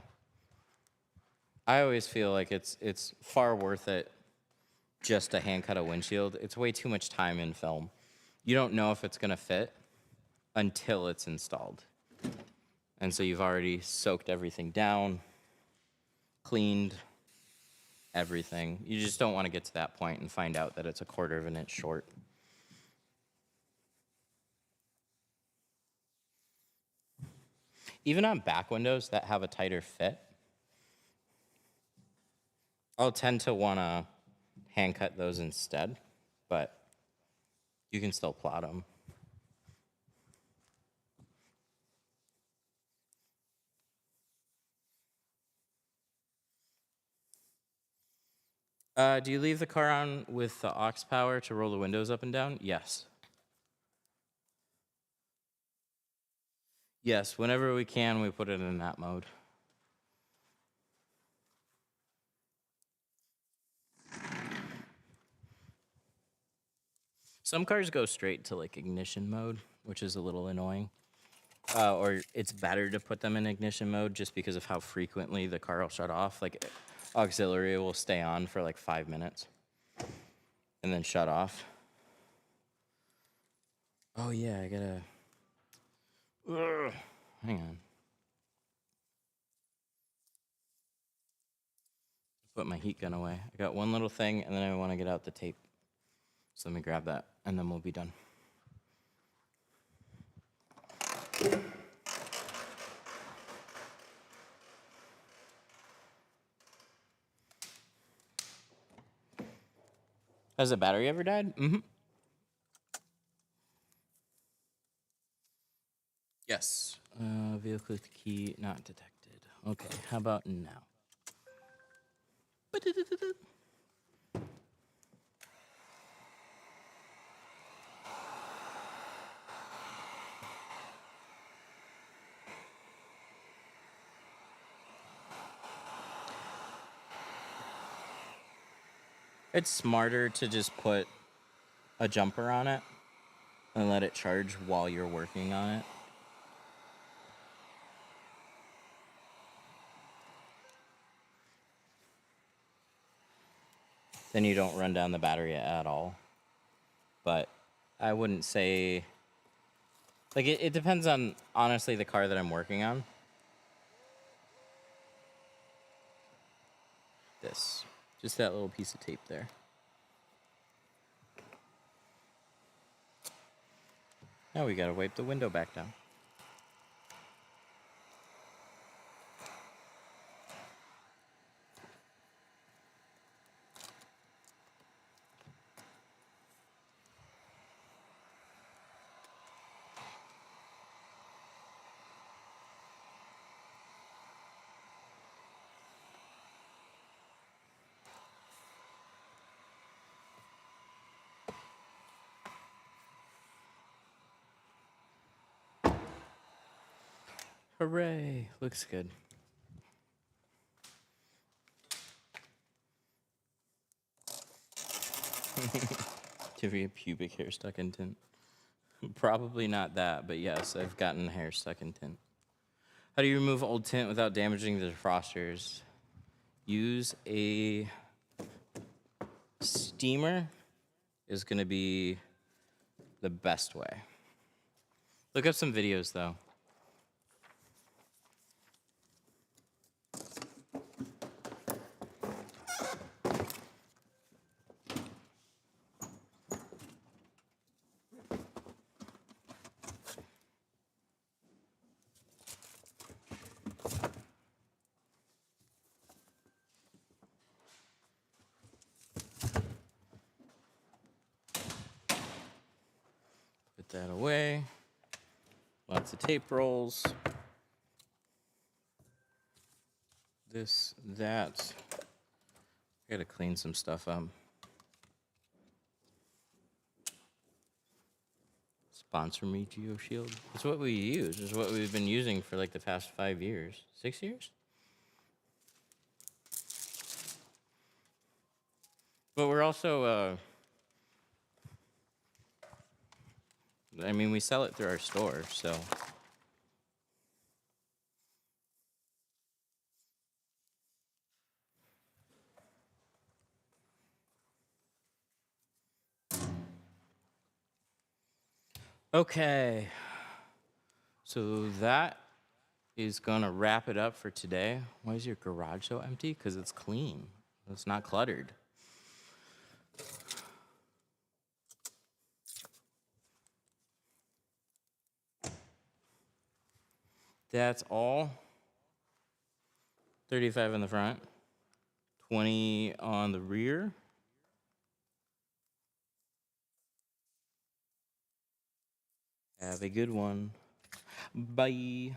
I always feel like it's far worth it just to hand cut a windshield. It's way too much time in film. You don't know if it's gonna fit until it's installed. And so you've already soaked everything down, cleaned everything. You just don't want to get to that point and find out that it's 1/4 of an inch short. Even on back windows that have a tighter fit, I'll tend to want to hand cut those instead, but you can still plot them. Do you leave the car on with the aux power to roll the windows up and down? Yes. Yes, whenever we can, we put it in that mode. Some cars go straight to like ignition mode, which is a little annoying. Or it's better to put them in ignition mode just because of how frequently the car will shut off. Like auxiliary will stay on for like 5 minutes and then shut off. Oh yeah, I gotta. Hang on. Put my heat gun away. I got one little thing, and then I want to get out the tape. So let me grab that, and then we'll be done. Has the battery ever died? Mm-hmm. Yes. Vehicle key not detected. Okay, how about now? It's smarter to just put a jumper on it and let it charge while you're working on it. Then you don't run down the battery at all. But I wouldn't say... Like, it depends on, honestly, the car that I'm working on. This. Just that little piece of tape there. Now we gotta wipe the window back down. Hooray! Looks good. Do you have pubic hair stuck in tint? Probably not that, but yes, I've gotten hair stuck in tint. How do you remove old tint without damaging the defrosters? Use a steamer is going to be the best way. Look up some videos, though. Put that away. Lots of tape rolls. This, that. I gotta clean some stuff up. Sponsor me, GeoShield. It's what we use. It's what we've been using for like the past 5 years. 6 years? But we're also, I mean, we sell it through our store, so. Okay. So that is gonna wrap it up for today. Why is your garage so empty? Because it's clean. It's not cluttered. That's all. 35 in the front, 20 on the rear. Have a good one. Bye.